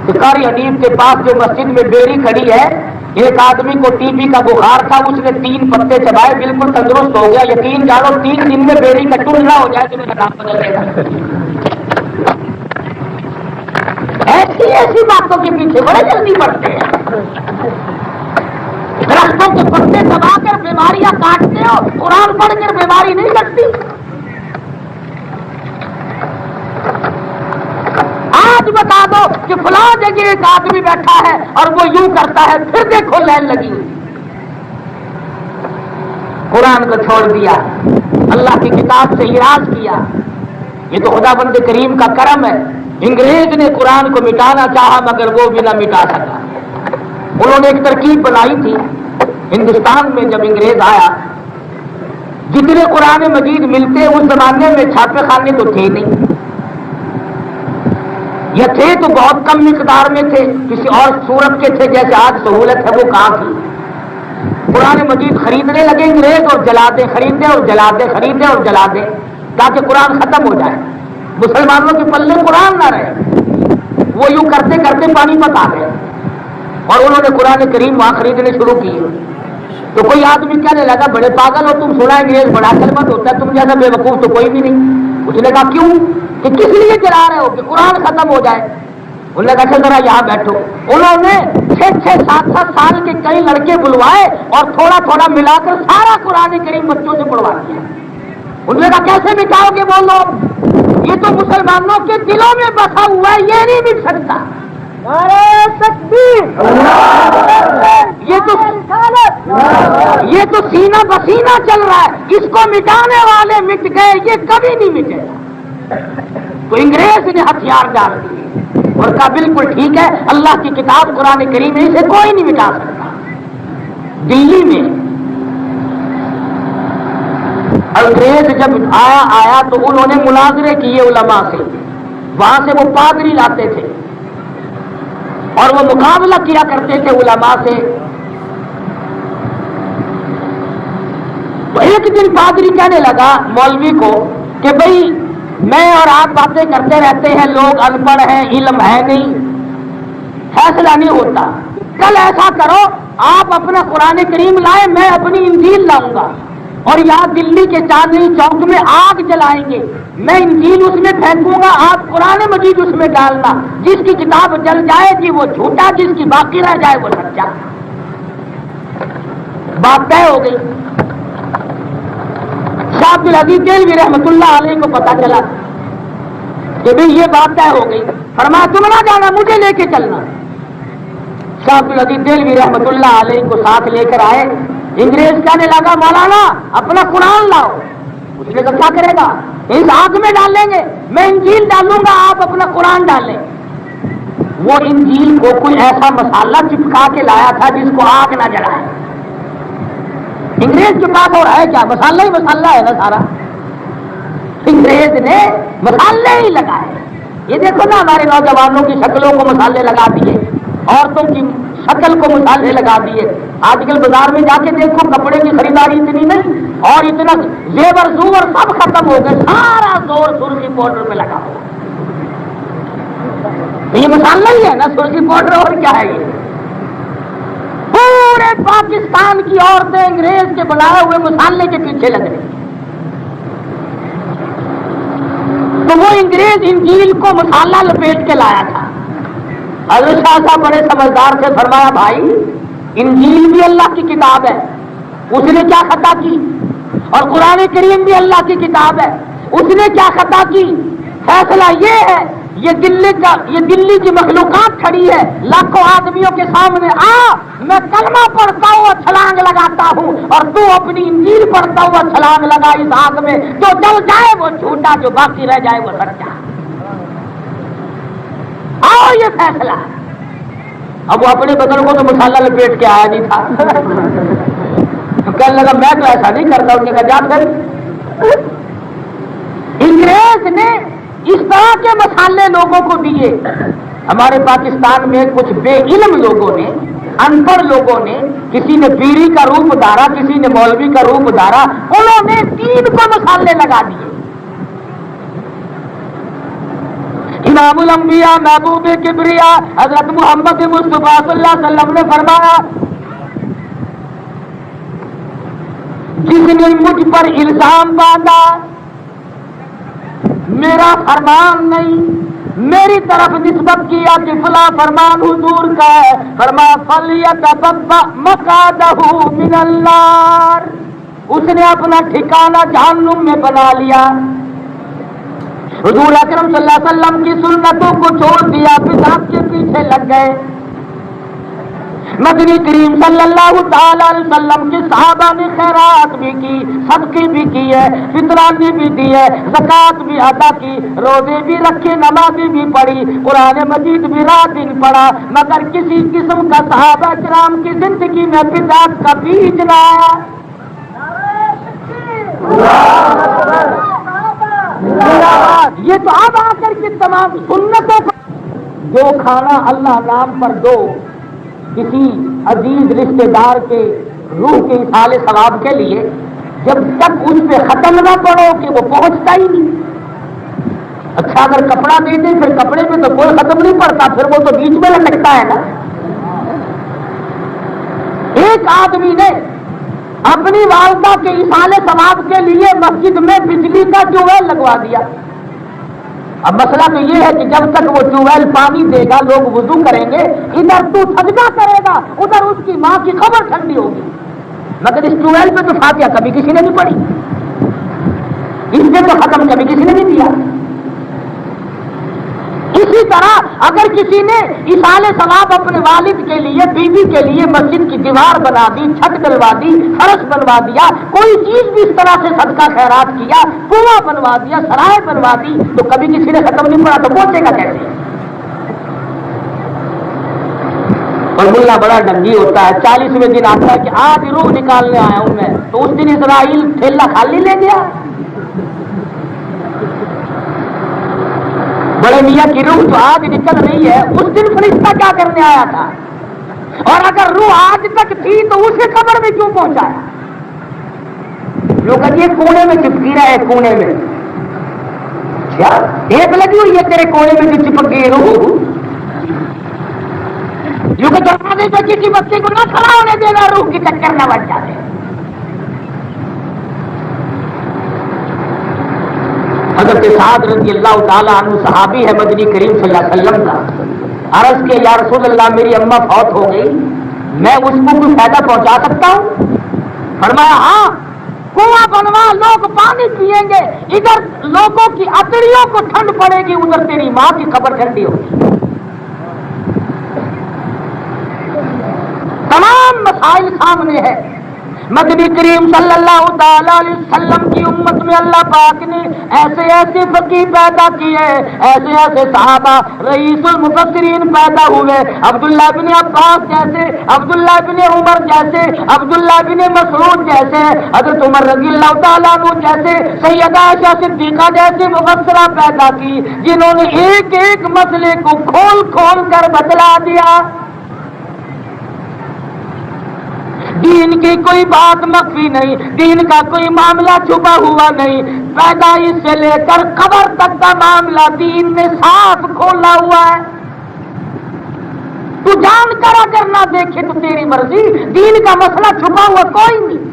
E: کہ قاری حنیف کے پاس جو مسجد میں بیری کھڑی ہے، ایک آدمی کو ٹی بی کا بخار تھا، اس نے 3 پتے چبائے، بالکل تندرست ہو گیا۔ یقین جانو 3 دن میں بیری کا ٹنڈا ہو جائے تو میرا نام بدل دے گا۔ ایسی باتوں کے پیچھے بڑے جلدی پڑتے ہیں، درختوں کے پتے دبا کر بیماریاں کاٹتے ہو، قرآن پڑھ کر بیماری نہیں لگتی۔ آج بتا دو کہ فلاں جگہ ایک آدمی بیٹھا ہے اور وہ یوں کرتا ہے، پھر دیکھو لائن لگی ہوئی۔ قرآن کو چھوڑ دیا، اللہ کی کتاب سے اعراض کیا، یہ تو خدا بند کریم کا کرم ہے۔ انگریز نے قرآن کو مٹانا چاہا مگر وہ بھی نہ مٹا سکا۔ انہوں نے ایک ترکیب بنائی تھی، ہندوستان میں جب انگریز آیا، جتنے قرآن مجید ملتے اس زمانے میں چھاپے خانے تو تھے نہیں، یا تھے تو بہت کم مقدار میں تھے، کسی اور صورت کے تھے، جیسے آج سہولت ہے وہ کہاں تھی۔ قرآن مجید خریدنے لگے انگریز اور جلا دے، خریدے اور جلا دے، خریدے اور جلا دے، تاکہ قرآن ختم ہو جائے، مسلمانوں کے پلے قرآن نہ رہے۔ وہ یوں کرتے کرتے پانی پت آ گئے اور انہوں نے قرآن کریم وہاں خریدنے شروع کیے۔ تو کوئی آدمی کہنے لگا بڑے پاگل ہو تم، سنا انگریز بڑا کلمت ہوتا ہے، تم جیسا بے وقوف تو کوئی بھی نہیں۔ اس نے کہا کیوں؟ کہ کس لیے جلا رہے ہو؟ کہ قرآن ختم ہو جائے۔ انہوں نے کہا ذرا یہاں بیٹھو۔ انہوں نے 6-6 7-7 سال کے کئی لڑکے بلوائے اور تھوڑا تھوڑا ملا کر سارا قرآن کریم بچوں سے پڑھوا دیا۔ انہوں نے کہا کیسے مٹاؤ گے؟ بولو، یہ تو مسلمانوں کے دلوں میں بسا ہوا ہے، یہ نہیں مٹ سکتا۔ یہ تو سینہ بسینہ چل رہا ہے، اس کو مٹانے والے مٹ گئے، یہ کبھی نہیں مٹے گا۔ تو انگریز نے ہتھیار ڈال دیے اور کہا بالکل ٹھیک ہے، اللہ کی کتاب قرآن کریم ہے، اسے کوئی نہیں مٹا سکتا۔ دلی میں انگریز جب آیا تو انہوں نے مناظرے کیے علماء سے، وہاں سے وہ پادری لاتے تھے اور وہ مقابلہ کیا کرتے تھے علماء سے۔ تو ایک دن پادری کہنے لگا مولوی کو کہ بھئی میں اور آپ باتیں کرتے رہتے ہیں، لوگ ان پڑھ ہیں، علم ہے نہیں، فیصلہ نہیں ہوتا، کل ایسا کرو آپ اپنا قرآن کریم لائے، میں اپنی انجیل لاؤں گا، اور یہاں دلی کے چاندنی چوک میں آگ جلائیں گے، میں انجیل اس میں پھینکوں گا، آپ قرآن مجید اس میں ڈالنا، جس کی کتاب جل جائے گی وہ جھوٹا، جس کی باقی رہ جائے وہ سچا۔ بات طے ہو گئی۔ شاہ عبد العزیز دہلوی رحمۃ اللہ علیہ کو پتا چلا کہ بھئی یہ بات طے ہو گئی، فرمایا تم نہ جانا، مجھے لے کے چلنا۔ شاہ عبد العزیز دہلوی رحمۃ اللہ علیہ کو ساتھ لے کر آئے۔ انگریز کہنے لگا مولانا اپنا قرآن لاؤ۔ اس نے کہا کیا کرے گا؟ اس آگ میں ڈالیں گے، میں انجیل ڈالوں گا، آپ اپنا قرآن ڈالیں۔ وہ انجیل کو کوئی ایسا مسالہ چپکا کے لایا تھا جس کو آگ نہ جلائے۔ انگریز کے پاس اور ہے کیا؟ مسالہ ہی مسالہ ہے نا سارا۔ انگریز نے مسالے ہی لگائے۔ یہ دیکھو نا ہمارے نوجوانوں کی شکلوں کو مسالے لگا دیے، عورتوں کی شکل کو مسالے لگا دیے۔ آج کل بازار میں جا کے دیکھو کپڑے کی خریداری اتنی نہیں، اور اتنا زیور زور سب ختم ہو گئے، سارا زور سرخی پاؤڈر پہ لگا ہوا۔ یہ مسالہ ہی ہے نا سرخی پاؤڈر، اور کیا ہے یہ؟ پورے پاکستان کی عورتیں انگریز کے بنائے ہوئے مسالے کے پیچھے لگ رہی۔ تو وہ انگریز انجیل کو مسالہ لپیٹ کے لایا تھا۔ حضرت شاہ صاحب بڑے سمجھدار سے فرمایا بھائی انجیل بھی اللہ کی کتاب ہے، اس نے کیا خطا کی؟ اور قرآن کریم بھی اللہ کی کتاب ہے، اس نے کیا خطا کی؟ فیصلہ یہ ہے، یہ دلی کی مخلوقات کھڑی ہے لاکھوں آدمیوں کے سامنے، میں کلمہ پڑھتا ہوا چھلانگ لگاتا ہوں اور تو اپنی انجیل پڑھتا ہوا چھلانگ لگا اس آگ میں، جو جل جائے وہ جھوٹا، جو باقی رہ جائے وہ سچا۔ آؤ یہ فیصلہ۔ اب وہ اپنے بدن کو تو مسالہ لپیٹ کے آیا نہیں تھا، کہنے لگا میں تو ایسا نہیں کرتا۔ ان نے کہا جا پھر۔ انگریز نے اس طرح کے مسالے لوگوں کو دیے۔ ہمارے پاکستان میں کچھ بے علم لوگوں نے، ان پڑھ لوگوں نے، کسی نے پیری کا روپ دھارا، کسی نے مولوی کا روپ دھارا، انہوں نے دین کو مسالے لگا دیے۔ امام الانبیاء محبوب کبریا حضرت محمد مصطفیٰ صلی اللہ علیہ وسلم نے فرمایا جس نے مجھ پر الزام باندھا میرا فرمان نہیں، میری طرف نسبت کیا کہ فلاں فرمان حضور کا ہے، فرمایا فَلْيَتَبَوَّأْ مَقْعَدَهُ مِنَ النَّارِ، اس نے اپنا ٹھکانہ جہنم میں بنا لیا۔ حضور اکرم صلی اللہ علیہ وسلم کی سنتوں کو چھوڑ دیا، بدعت کے پیچھے لگ گئے۔ نبی کریم صلی اللہ تعالی علیہ وسلم کے صحابہ نے خیرات بھی کی، صدقے بھی کیے، فطرانی بھی دیے، زکات بھی ادا کی، روزے بھی رکھے، نمازیں بھی پڑھی، قرآن مجید بھی رات دن پڑھا، مگر کسی قسم کا صحابہ کرام کی زندگی میں بدعت کا بیج نہ آیا۔ یہ تو اب آ کر کے تمام سنتوں کو جو کھانا اللہ نام پر دو کسی عزیز رشتے دار کے روح کے اصال ثواب کے لیے، جب تک اس پہ ختم نہ پڑو کہ وہ پہنچتا ہی نہیں۔ اچھا اگر کپڑا دے دیں پھر کپڑے میں تو کوئی ختم نہیں پڑتا، پھر وہ تو بیچ میں لٹکتا ہے نا۔ ایک آدمی نے اپنی والدہ کے اصال ثواب کے لیے مسجد میں بجلی کا ٹیوبویل لگوا دیا۔ اب مسئلہ تو یہ ہے کہ جب تک وہ ٹیوبویل پانی دے گا لوگ وضو کریں گے، ادھر تو صدقہ کرے گا، ادھر اس کی ماں کی خبر ٹھنڈی ہوگی، مگر اس ٹیوبویل پہ تو فاتحہ کبھی کسی نے نہیں پڑھی، اس پہ تو ختم کبھی کسی نے نہیں دیا۔ اسی طرح اگر کسی نے اصال ثواب اپنے والد کے لیے، بیوی کے لیے مسجد کی دیوار بنا دی، چھت ڈلوا دی، فرش بنوا دیا، کوئی چیز بھی اس طرح سے صدقہ خیرات کیا، کنواں بنوا دیا، سرائے بنوا دی، تو کبھی کسی نے ختم نہیں پڑا، تو پہنچے گا کیسے؟ اور ملا بڑا ڈنگی ہوتا ہے، 40ویں دن آتا ہے کہ آج روح نکالنے آیا ہوں میں، تو اس دن اسرائیل ٹھیلا خالی لے گیا۔ بڑے میاں کی روح تو آج نکل رہی ہے، اس دن فرشتہ کیا کرنے آیا تھا؟ اور اگر روح آج تک تھی تو اسے قبر میں کیوں پہنچایا؟ لوگ یہ کونے میں چپکی رہا ہے، کونے میں کیا ایک لگی ہوئی ہے تیرے کونے میں جو چپک گئی روح؟ جو کہ دروازے پہ کسی بچے کو نہ کھڑا ہونے دینا، روح کی چکر نہ بچ جاتے۔ حضرت سعد رضی اللہ تعالیٰ عنہ صحابی ہے مدنی کریم صلی اللہ علیہ وسلم کا، عرض کے یا رسول اللہ میری اماں فوت ہو گئی، میں اس کو کوئی فائدہ پہنچا سکتا ہوں؟ فرمایا ہاں، کنواں بنوا، لوگ پانی پیئیں گے، ادھر لوگوں کی اتڑیوں کو ٹھنڈ پڑے گی، ادھر تیری ماں کی قبر ٹھنڈی ہوگی۔ تمام مسائل سامنے ہے۔ مدنی کریم صلی اللہ تعالی علیہ وسلم کی امت میں اللہ پاک نے ایسے ایسے فقیہ پیدا کیے، ایسے ایسے صحابہ رئیس المفسرین پیدا ہوئے، عبداللہ بن عباس جیسے، عبداللہ بن عمر جیسے، عبداللہ بن مسعود جیسے، حضرت عمر رضی اللہ تعالیٰ عنہ جیسے، سیدہ عائشہ صدیقہ جیسے مفسرہ پیدا کی، جنہوں نے ایک ایک مسئلے کو کھول کھول کر بتلا دیا۔ دین کی کوئی بات مخفی نہیں، دین کا کوئی معاملہ چھپا ہوا نہیں، پیدائش سے لے کر قبر تک کا معاملہ دین نے صاف کھولا ہوا ہے۔ تو جان کر اگر نہ دیکھے تو تیری مرضی، دین کا مسئلہ چھپا ہوا کوئی نہیں۔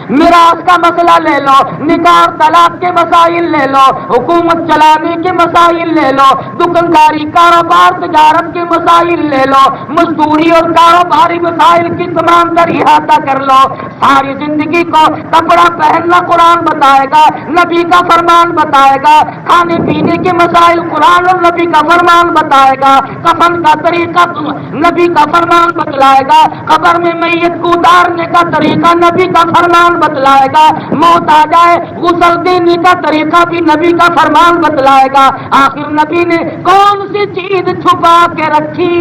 E: میراث کا مسئلہ لے لو، نکاح طلاق کے مسائل لے لو، حکومت چلانے کے مسائل لے لو، دکانداری کاروبار تجارت کے مسائل لے لو، مزدوری اور کاروباری مسائل کی تمام تر احاطہ کر لو۔ ساری زندگی کو کپڑا پہننا قرآن بتائے گا، نبی کا فرمان بتائے گا، کھانے پینے کے مسائل قرآن اور نبی کا فرمان بتائے گا، کفن کا طریقہ نبی کا فرمان بتلائے گا، قبر میں میت کو اتارنے کا طریقہ نبی کا فرمان بتلائے گا، موت آ جائے غسل دینے کا طریقہ بھی نبی کا فرمان بتلائے گا۔ آخر نبی نے کون سی چیز چھپا کے رکھی؟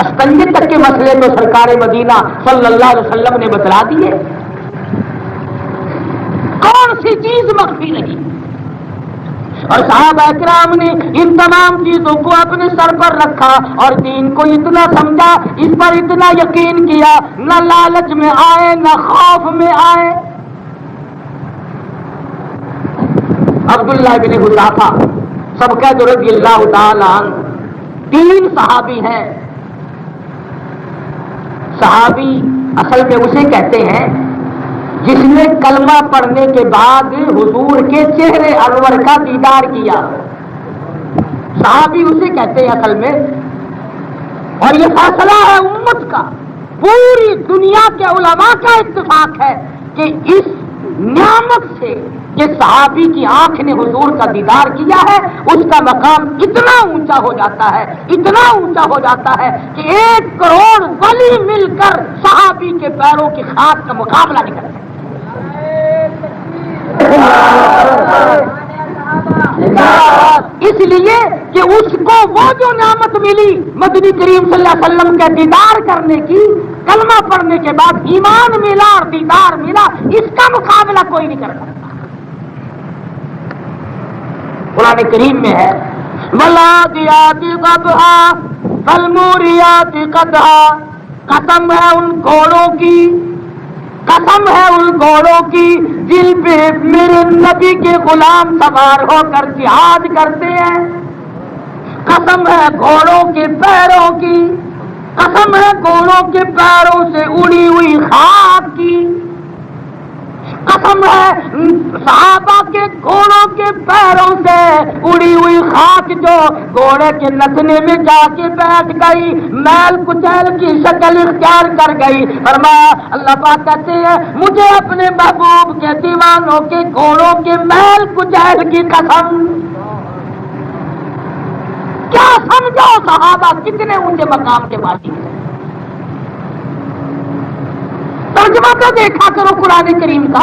E: استنجے تک کے مسئلے تو سرکار مدینہ صلی اللہ علیہ وسلم نے بتلا دیے، کون سی چیز مخفی نہیں؟ اور صحابہ کرام نے ان تمام چیزوں کو اپنے سر پر رکھا اور دین کو اتنا سمجھا، اس پر اتنا یقین کیا، نہ لالچ میں آئے نہ خوف میں آئے۔ عبداللہ بن حذافہ سب کہہ رضی اللہ تعالی عنہ، 3 صحابی ہیں۔ صحابی اصل میں اسے کہتے ہیں جس نے کلمہ پڑھنے کے بعد حضور کے چہرے انور کا دیدار کیا، صحابی اسے کہتے ہیں اصل میں۔ اور یہ فیصلہ ہے امت کا، پوری دنیا کے علماء کا اتفاق ہے کہ اس نعمت سے کہ صحابی کی آنکھ نے حضور کا دیدار کیا ہے، اس کا مقام اتنا اونچا ہو جاتا ہے، اتنا اونچا ہو جاتا ہے کہ 1 کروڑ ولی مل کر صحابی کے پیروں کی خاک کا مقابلہ نہیں کر سکتے۔ اس لیے کہ اس کو وہ جو نعمت ملی مدنی کریم صلی اللہ علیہ وسلم کے دیدار کرنے کی، کلمہ پڑھنے کے بعد ایمان ملا اور دیدار ملا، اس کا مقابلہ کوئی نہیں کر سکتا۔ قرآن کریم میں ہے وَالْعَادِيَاتِ ضَبْحًا فَالْمُورِيَاتِ قَدْحًا، قسم ہے ان گھوڑوں کی، قسم ہے ان گھوڑوں کی جن پہ میرے نبی کے غلام سوار ہو کر جہاد کرتے ہیں، قسم ہے گھوڑوں کے پیروں کی، قسم ہے گھوڑوں کے پیروں سے اڑی ہوئی خاک کی، قسم ہے صحابہ کے گھوڑوں کے پیروں سے اڑی ہوئی خاک جو گھوڑے کے نتنے میں جا کے بیٹھ گئی، میل کچیل کی شکل اختیار کر گئی۔ فرمایا اللہ پاک کہتے ہیں مجھے اپنے محبوب کے دیوانوں کے گھوڑوں کے میل کچیل کی قسم۔ کیا سمجھو صحابہ کتنے اونچے مقام کے مالک ہیں۔ ترجمہ تو دیکھا کرو قرآن کریم کا،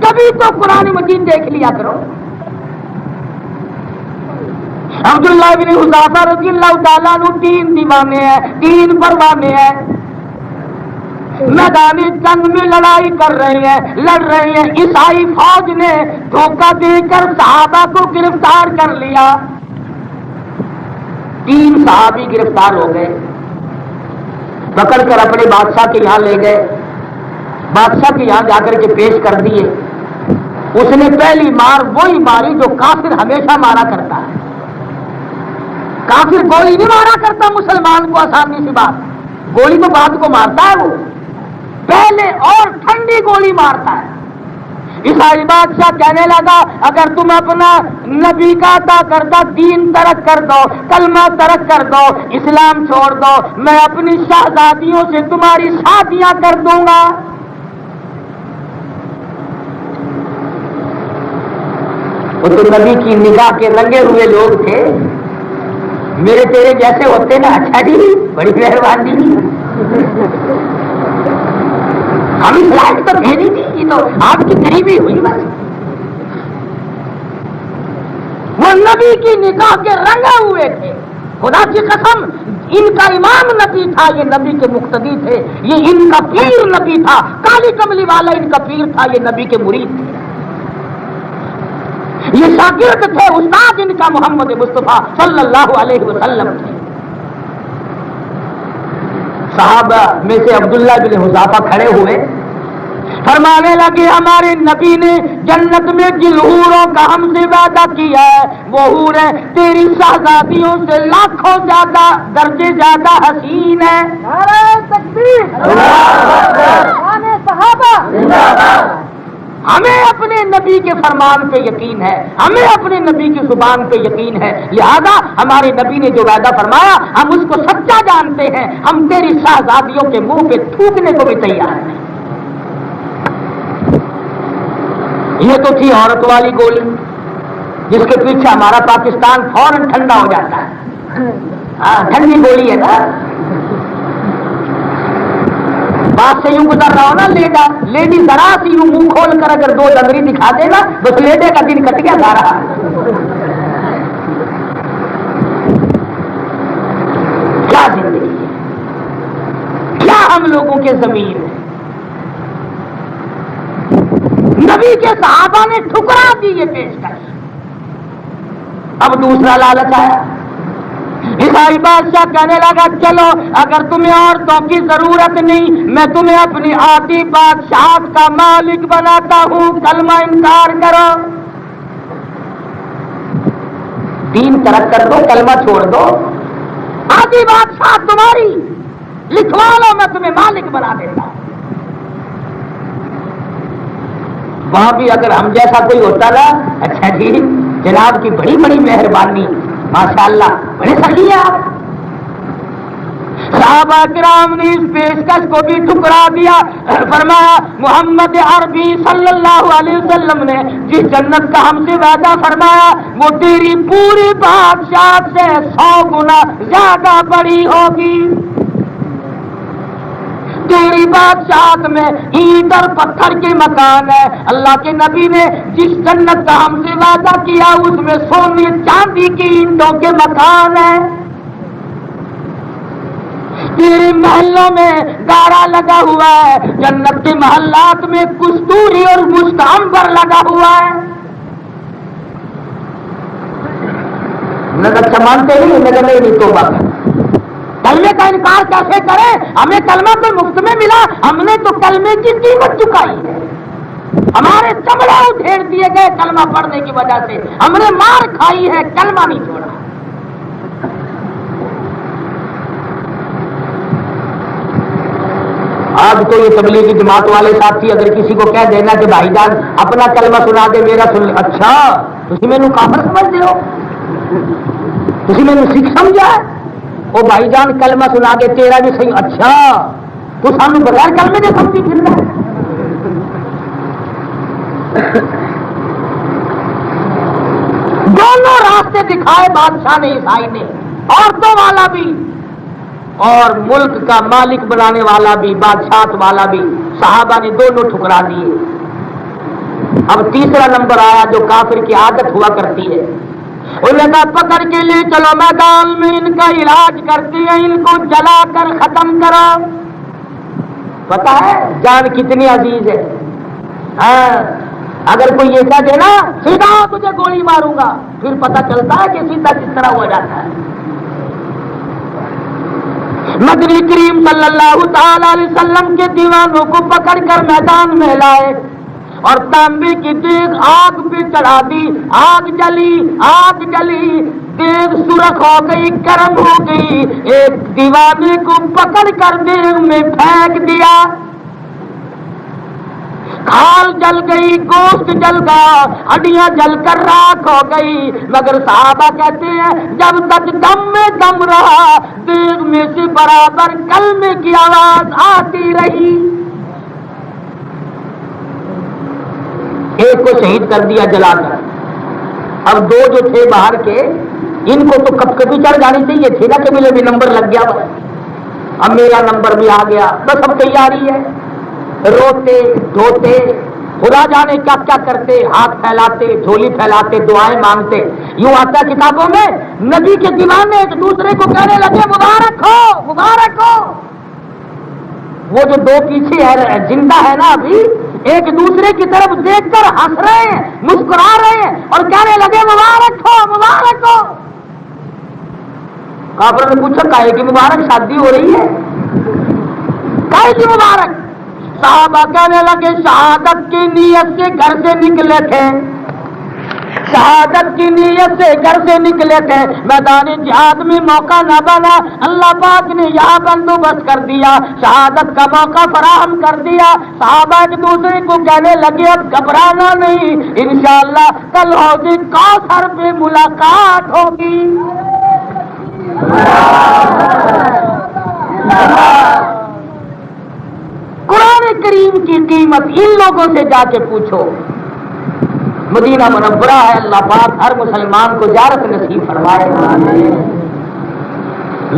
E: کبھی تو قرآن مجید دیکھ لیا کرو۔ عبداللہ بن حذافہ رضی اللہ تعالیٰ عنہ 3 دیوانے ہیں، 3 پروانے ہیں، میدان جنگ میں لڑائی کر رہے ہیں، لڑ رہے ہیں، عیسائی فوج نے دھوکہ دے کر صحابہ کو گرفتار کر لیا۔ 3 صحابی گرفتار ہو گئے، پکڑ کر اپنے بادشاہ کے یہاں لے گئے، بادشاہ کے یہاں جا کر کے پیش کر دیے۔ اس نے پہلی مار وہی ماری جو کافر ہمیشہ مارا کرتا ہے۔ کافر گولی نہیں مارا کرتا مسلمان کو، آسانی سی بات، گولی تو بعد کو مارتا ہے، وہ پہلے اور ٹھنڈی گولی مارتا ہے۔ عیسائی بادشاہ کہنے لگا اگر تم اپنا نبی کا عطا کردہ دین ترک کر دو، کلمہ ترک کر دو، اسلام چھوڑ دو، میں اپنی شہزادیوں سے تمہاری شادیاں کر دوں گا۔ وہ تو نبی کی نگاہ کے رنگے ہوئے لوگ تھے، میرے تیرے جیسے ہوتے نا، اچھا جی بڑی مہربانی، ہمیں فلائٹ تو بھیجی تھی، یہ تو آپ کی قریبی ہوئی بس۔ وہ نبی کی نگاہ کے رنگے ہوئے تھے، خدا کی قسم ان کا امام نبی تھا، یہ نبی کے مقتدی تھے، یہ ان کا پیر نبی تھا، کالی کملی والا ان کا پیر تھا، یہ نبی کے مرید تھے، یہ شاگرد تھے، استاد ان کا محمد مصطفیٰ صلی اللہ علیہ وسلم تھے۔ صحابہ میں سے عبداللہ بن حذافہ کھڑے ہوئے، فرمانے لگے ہمارے نبی نے جنت میں جن حوروں کا ہم سے وعدہ کیا ہے وہ حوریں تیری شہزادیوں سے لاکھوں زیادہ درجے زیادہ حسین ہیں۔ نعرہ تکبیر، صحابہ، ہمیں اپنے نبی کے فرمان پہ یقین ہے، ہمیں اپنے نبی کی زبان پہ یقین ہے، لہذا ہمارے نبی نے جو وعدہ فرمایا ہم اس کو سچا جانتے ہیں، ہم تیری شہزادیوں کے منہ پہ تھوکنے کو بھی تیار ہیں۔ یہ تو تھی عورت والی گولی جس کے پیچھے ہمارا پاکستان فوراً ٹھنڈا ہو جاتا ہے، ٹھنڈی گولی ہے نا، بات سے یوں گزر رہا ہو نا، لیڈی ذرا سی یوں منہ کھول کر اگر دو ڈنگری دکھا دے نا بس لیڈے کا دن کٹ گیا سارا۔ کیا زندگی ہے، کیا ہم لوگوں کے ضمیر ہے۔ نبی کے صحابہ نے ٹھکرا دی یہ پیشکش۔ اب دوسرا لالچ آیا، عیسائی بادشاہ کہنے لگا چلو اگر تمہیں عورتوں کی ضرورت نہیں میں تمہیں اپنی آدھی بادشاہت کا مالک بناتا ہوں، کلمہ انکار کرو، دین ترک کر دو، کلمہ چھوڑ دو، آدھی بادشاہت تمہاری، لکھوا لو میں تمہیں مالک بنا دیتا ہوں۔ وہاں بھی اگر ہم جیسا کوئی ہوتا نا، اچھا جی جناب کی بڑی بڑی مہربانی، ماشاءاللہ بڑے سخی ہیں آپ۔ صحابہ کرام نے اس پیشکش کو بھی ٹھکرا دیا، فرمایا محمد عربی صلی اللہ علیہ وسلم نے جس جنت کا ہم سے وعدہ فرمایا وہ تیری پوری بادشاہت سے 100 گنا زیادہ بڑی ہوگی۔ تیری بادشاہت میں اینٹ اور پتھر کے مکان ہے، اللہ کے نبی نے جس جنت کا ہم سے وعدہ کیا اس میں سونے چاندی کی اینٹوں کے مکان ہیں، تیرے محلوں میں گارا لگا ہوا ہے، جنت کے محلات میں کستوری اور مشک عنبر لگا ہوا ہے۔ نظر چمانتے نہیں، نظر نہیں توبہ کر، کلمے کا انکار کیسے کریں؟ ہمیں کلمہ تو مفت میں ملا، ہم نے تو کلمے کی قیمت چکائی ہے، ہمارے چمڑے ادھیڑ دیے گئے کلمہ پڑھنے کی وجہ سے، ہم نے مار کھائی ہے، کلمہ نہیں چھوڑا۔ آج تو یہ تبلیغی جماعت والے ساتھی اگر کسی کو کہہ دینا کہ بھائی جان اپنا کلمہ سنا دے میرا سن، اچھا تسی مینوں کافر سمجھتے ہو، تسی مینوں سکھ سمجھا ہے، او بھائی جان کلمہ سنا کے تیرا بھی صحیح، اچھا تو سانو بغیر کلمے دے سمجھی پھرنا ہے۔ دونوں راستے دکھائے بادشاہ نے، عیسائی نے، عورتوں والا بھی اور ملک کا مالک بنانے والا بھی، بادشاہت والا بھی، صحابہ نے دونوں ٹھکرا دیے۔ اب تیسرا نمبر آیا جو کافر کی عادت ہوا کرتی ہے، انہوں نے پکڑ کے لے چلو میدان میں، ان کا علاج کرتے ہیں، ان کو جلا کر ختم کرو۔ پتا ہے جان کتنی عزیز ہے، ہاں اگر کوئی یہ کہہ دینا سیدھا تجھے گولی ماروں گا، پھر پتہ چلتا ہے کہ سیدھا کس طرح ہو جاتا ہے۔ نبی کریم صلی اللہ تعالی علیہ وسلم کے دیوانوں کو پکڑ کر میدان میں لائے اور تانبے کی دیگ آگ پہ چڑھا دی، آگ جلی، دیگ سرخ ہو گئی، گرم ہو گئی، ایک دیوانے کو پکڑ کر دیگ میں پھینک دیا۔ کھال جل گئی، گوشت جل گیا، ہڈیاں جل کر راکھ ہو گئی، مگر صحابہ کہتے ہیں جب تک دم میں دم رہا دیگ میں سے برابر کلمے کی آواز آتی رہی۔ ایک کو شہید کر دیا جلا کر، اب دو جو تھے باہر کے ان کو تو کب کبھی چڑھ جانی چاہیے تھی نا کہ ملے بھی نمبر لگ گیا، اب میرا نمبر بھی آ گیا، بس اب تیاری ہے، روتے دھوتے خدا جانے کیا کیا کرتے، ہاتھ پھیلاتے، جھولی پھیلاتے، دعائیں مانگتے۔ یوں آتا ہے کتابوں میں نبی کے دیوانے ایک دوسرے کو کہنے لگے مبارک ہو مبارک ہو۔ وہ جو دو پیچھے ہے زندہ ہے نا ابھی، ایک دوسرے کی طرف دیکھ کر ہنس رہے ہیں، مسکرا رہے ہیں اور کہنے لگے مبارک ہو مبارک ہو۔ کافروں نے پوچھا کاہے کی مبارک؟ شادی ہو رہی ہے، کاہے کی مبارک؟ صحابہ کہنے لگے شہادت کی نیت سے گھر سے نکلے تھے، شہادت کی نیت سے گھر سے نکلے تھے، میدان جہاد میں موقع نہ بنا، اللہ پاک نے یہاں بندوبست کر دیا، شہادت کا موقع فراہم کر دیا۔ صحابہ ایک دوسرے کو کہنے لگے اب گھبرانا نہیں، انشاءاللہ کل حوض کوثر پہ ملاقات ہوگی۔ قرآن کریم کی قیمت ان لوگوں سے جا کے پوچھو۔ مدینہ منورہ ہے، اللہ پاک ہر مسلمان کو زیارت نصیب فرمائے۔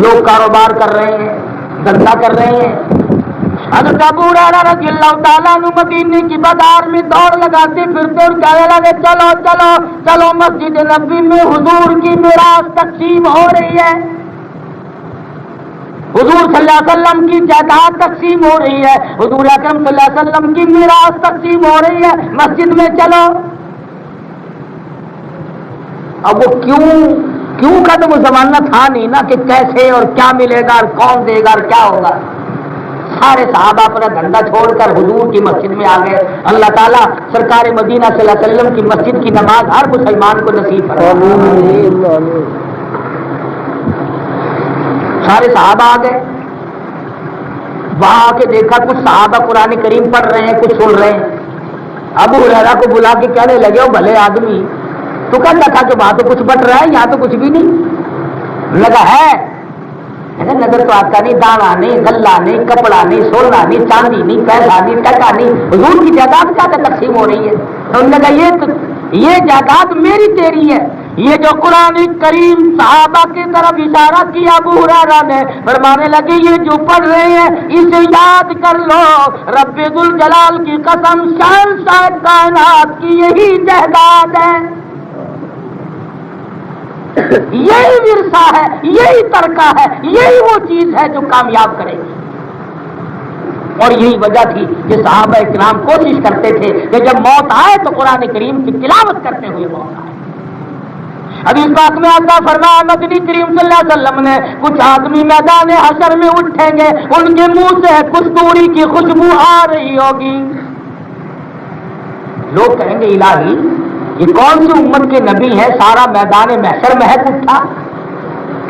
E: لوگ کاروبار کر رہے ہیں، دھندا کر رہے ہیں۔ حضرت ابو ہریرہ رضی اللہ تعالیٰ عنہ مدینے کی بازار میں دوڑ لگاتے پھرتے اور کہنے لگے چلو چلو چلو مسجد نبوی میں حضور کی میراث تقسیم ہو رہی ہے، حضور صلی اللہ علیہ وسلم کی جائیداد تقسیم ہو رہی ہے، حضور اکرم صلی اللہ علیہ وسلم کی میراث تقسیم ہو رہی ہے، مسجد میں چلو۔ اب وہ کیوں کا تو وہ زمانہ تھا نہیں نا کہ کیسے اور کیا ملے گا اور کون دے گا اور کیا ہوگا۔ سارے صحابہ اپنا دھندا چھوڑ کر حضور کی مسجد میں آ گئے۔ اللہ تعالیٰ سرکار مدینہ صلی اللہ علیہ وسلم کی مسجد کی نماز ہر مسلمان کو نصیب فرمائے۔ سارے صحابہ آ گئے، وہاں آ کے دیکھا کچھ صحابہ قرآن کریم پڑھ رہے ہیں، کچھ سن رہے ہیں۔ ابو ہریرہ کو بلا کے کہنے لگے او بھلے آدمی، تو کہتا تھا کہ وہاں تو کچھ بٹ رہا ہے، یہاں تو کچھ بھی نہیں لگا ہے۔ نظر تو آپ کا نہیں، دانا نہیں، غلہ نہیں، کپڑا نہیں، سونا نہیں، چاندی نہیں، پیسہ نہیں، ٹکا نہیں، حضور کی جائیداد کیا تقسیم ہو رہی ہے؟ تو انہوں نے کہا یہ جائیداد میری تیری ہے۔ یہ جو قرآن کریم صحابہ کی طرف اشارہ کیا ابو ہریرہ نے، فرمانے لگے یہ جو پڑھ رہے ہیں اسے یاد کر لو، رب ذوالجلال کی قسم شہنشاہ کائنات کی یہی جائیداد ہے، یہی ورثہ ہے، یہی ترکہ ہے، یہی وہ چیز ہے جو کامیاب کرے گی۔ اور یہی وجہ تھی کہ صحابہ کرام کوشش کرتے تھے کہ جب موت آئے تو قرآن کریم کی تلاوت کرتے ہوئے موت آئے۔ ابھی اس بات میں آتا فرمایا نبی کریم صلی اللہ علیہ وسلم نے کچھ آدمی میدان حشر میں اٹھیں گے، ان کے منہ سے کستوری کی خوشبو آ رہی ہوگی، لوگ کہیں گے الہی یہ کون سی امت کے نبی ہیں، سارا میدان محشر مہک اٹھا،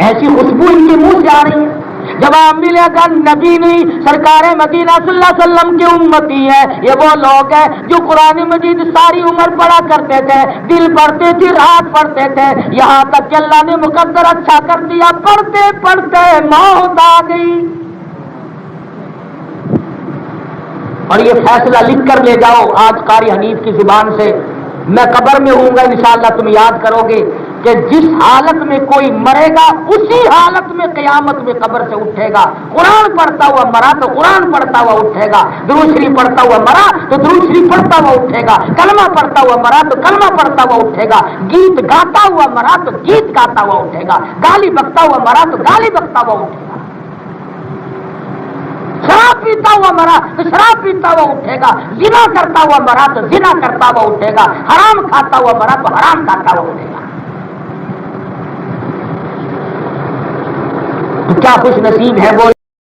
E: ایسی خوشبو ان کے منہ سے آ رہی ہے۔ جواب ملے گا نبی نہیں، سرکار مدینہ صلی اللہ علیہ وسلم کے امتی ہے، یہ وہ لوگ ہیں جو قرآن مجید ساری عمر پڑھا کرتے تھے، دل پڑھتے تھے، رات پڑھتے تھے، یہاں تک کہ اللہ نے مقدر اچھا کر دیا، پڑھتے پڑھتے موت آ گئی۔ اور یہ فیصلہ لکھ کر لے جاؤ آج قاری حنیف کی زبان سے، میں قبر میں ہوں گا انشاءاللہ تم یاد کرو گے کہ جس حالت میں کوئی مرے گا اسی حالت میں قیامت میں قبر سے اٹھے گا۔ قرآن پڑھتا ہوا مرا تو قرآن پڑھتا ہوا اٹھے گا، درود شریف پڑھتا ہوا مرا تو درود شریف پڑھتا ہوا اٹھے گا، کلمہ پڑھتا ہوا مرا تو کلمہ پڑھتا ہوا اٹھے گا، گیت گاتا ہوا مرا تو گیت گاتا ہوا اٹھے گا، گالی بکتا ہوا مرا تو گالی بکتا ہوا اٹھے گا، شراب پیتا ہوا مرا تو شراب پیتا ہوا اٹھے گا، زنا کرتا ہوا مرا تو زنا کرتا ہوا اٹھے گا، حرام کھاتا ہوا مرا تو حرام کھاتا ہوا اٹھے گا۔ کیا خوش نصیب ہے وہ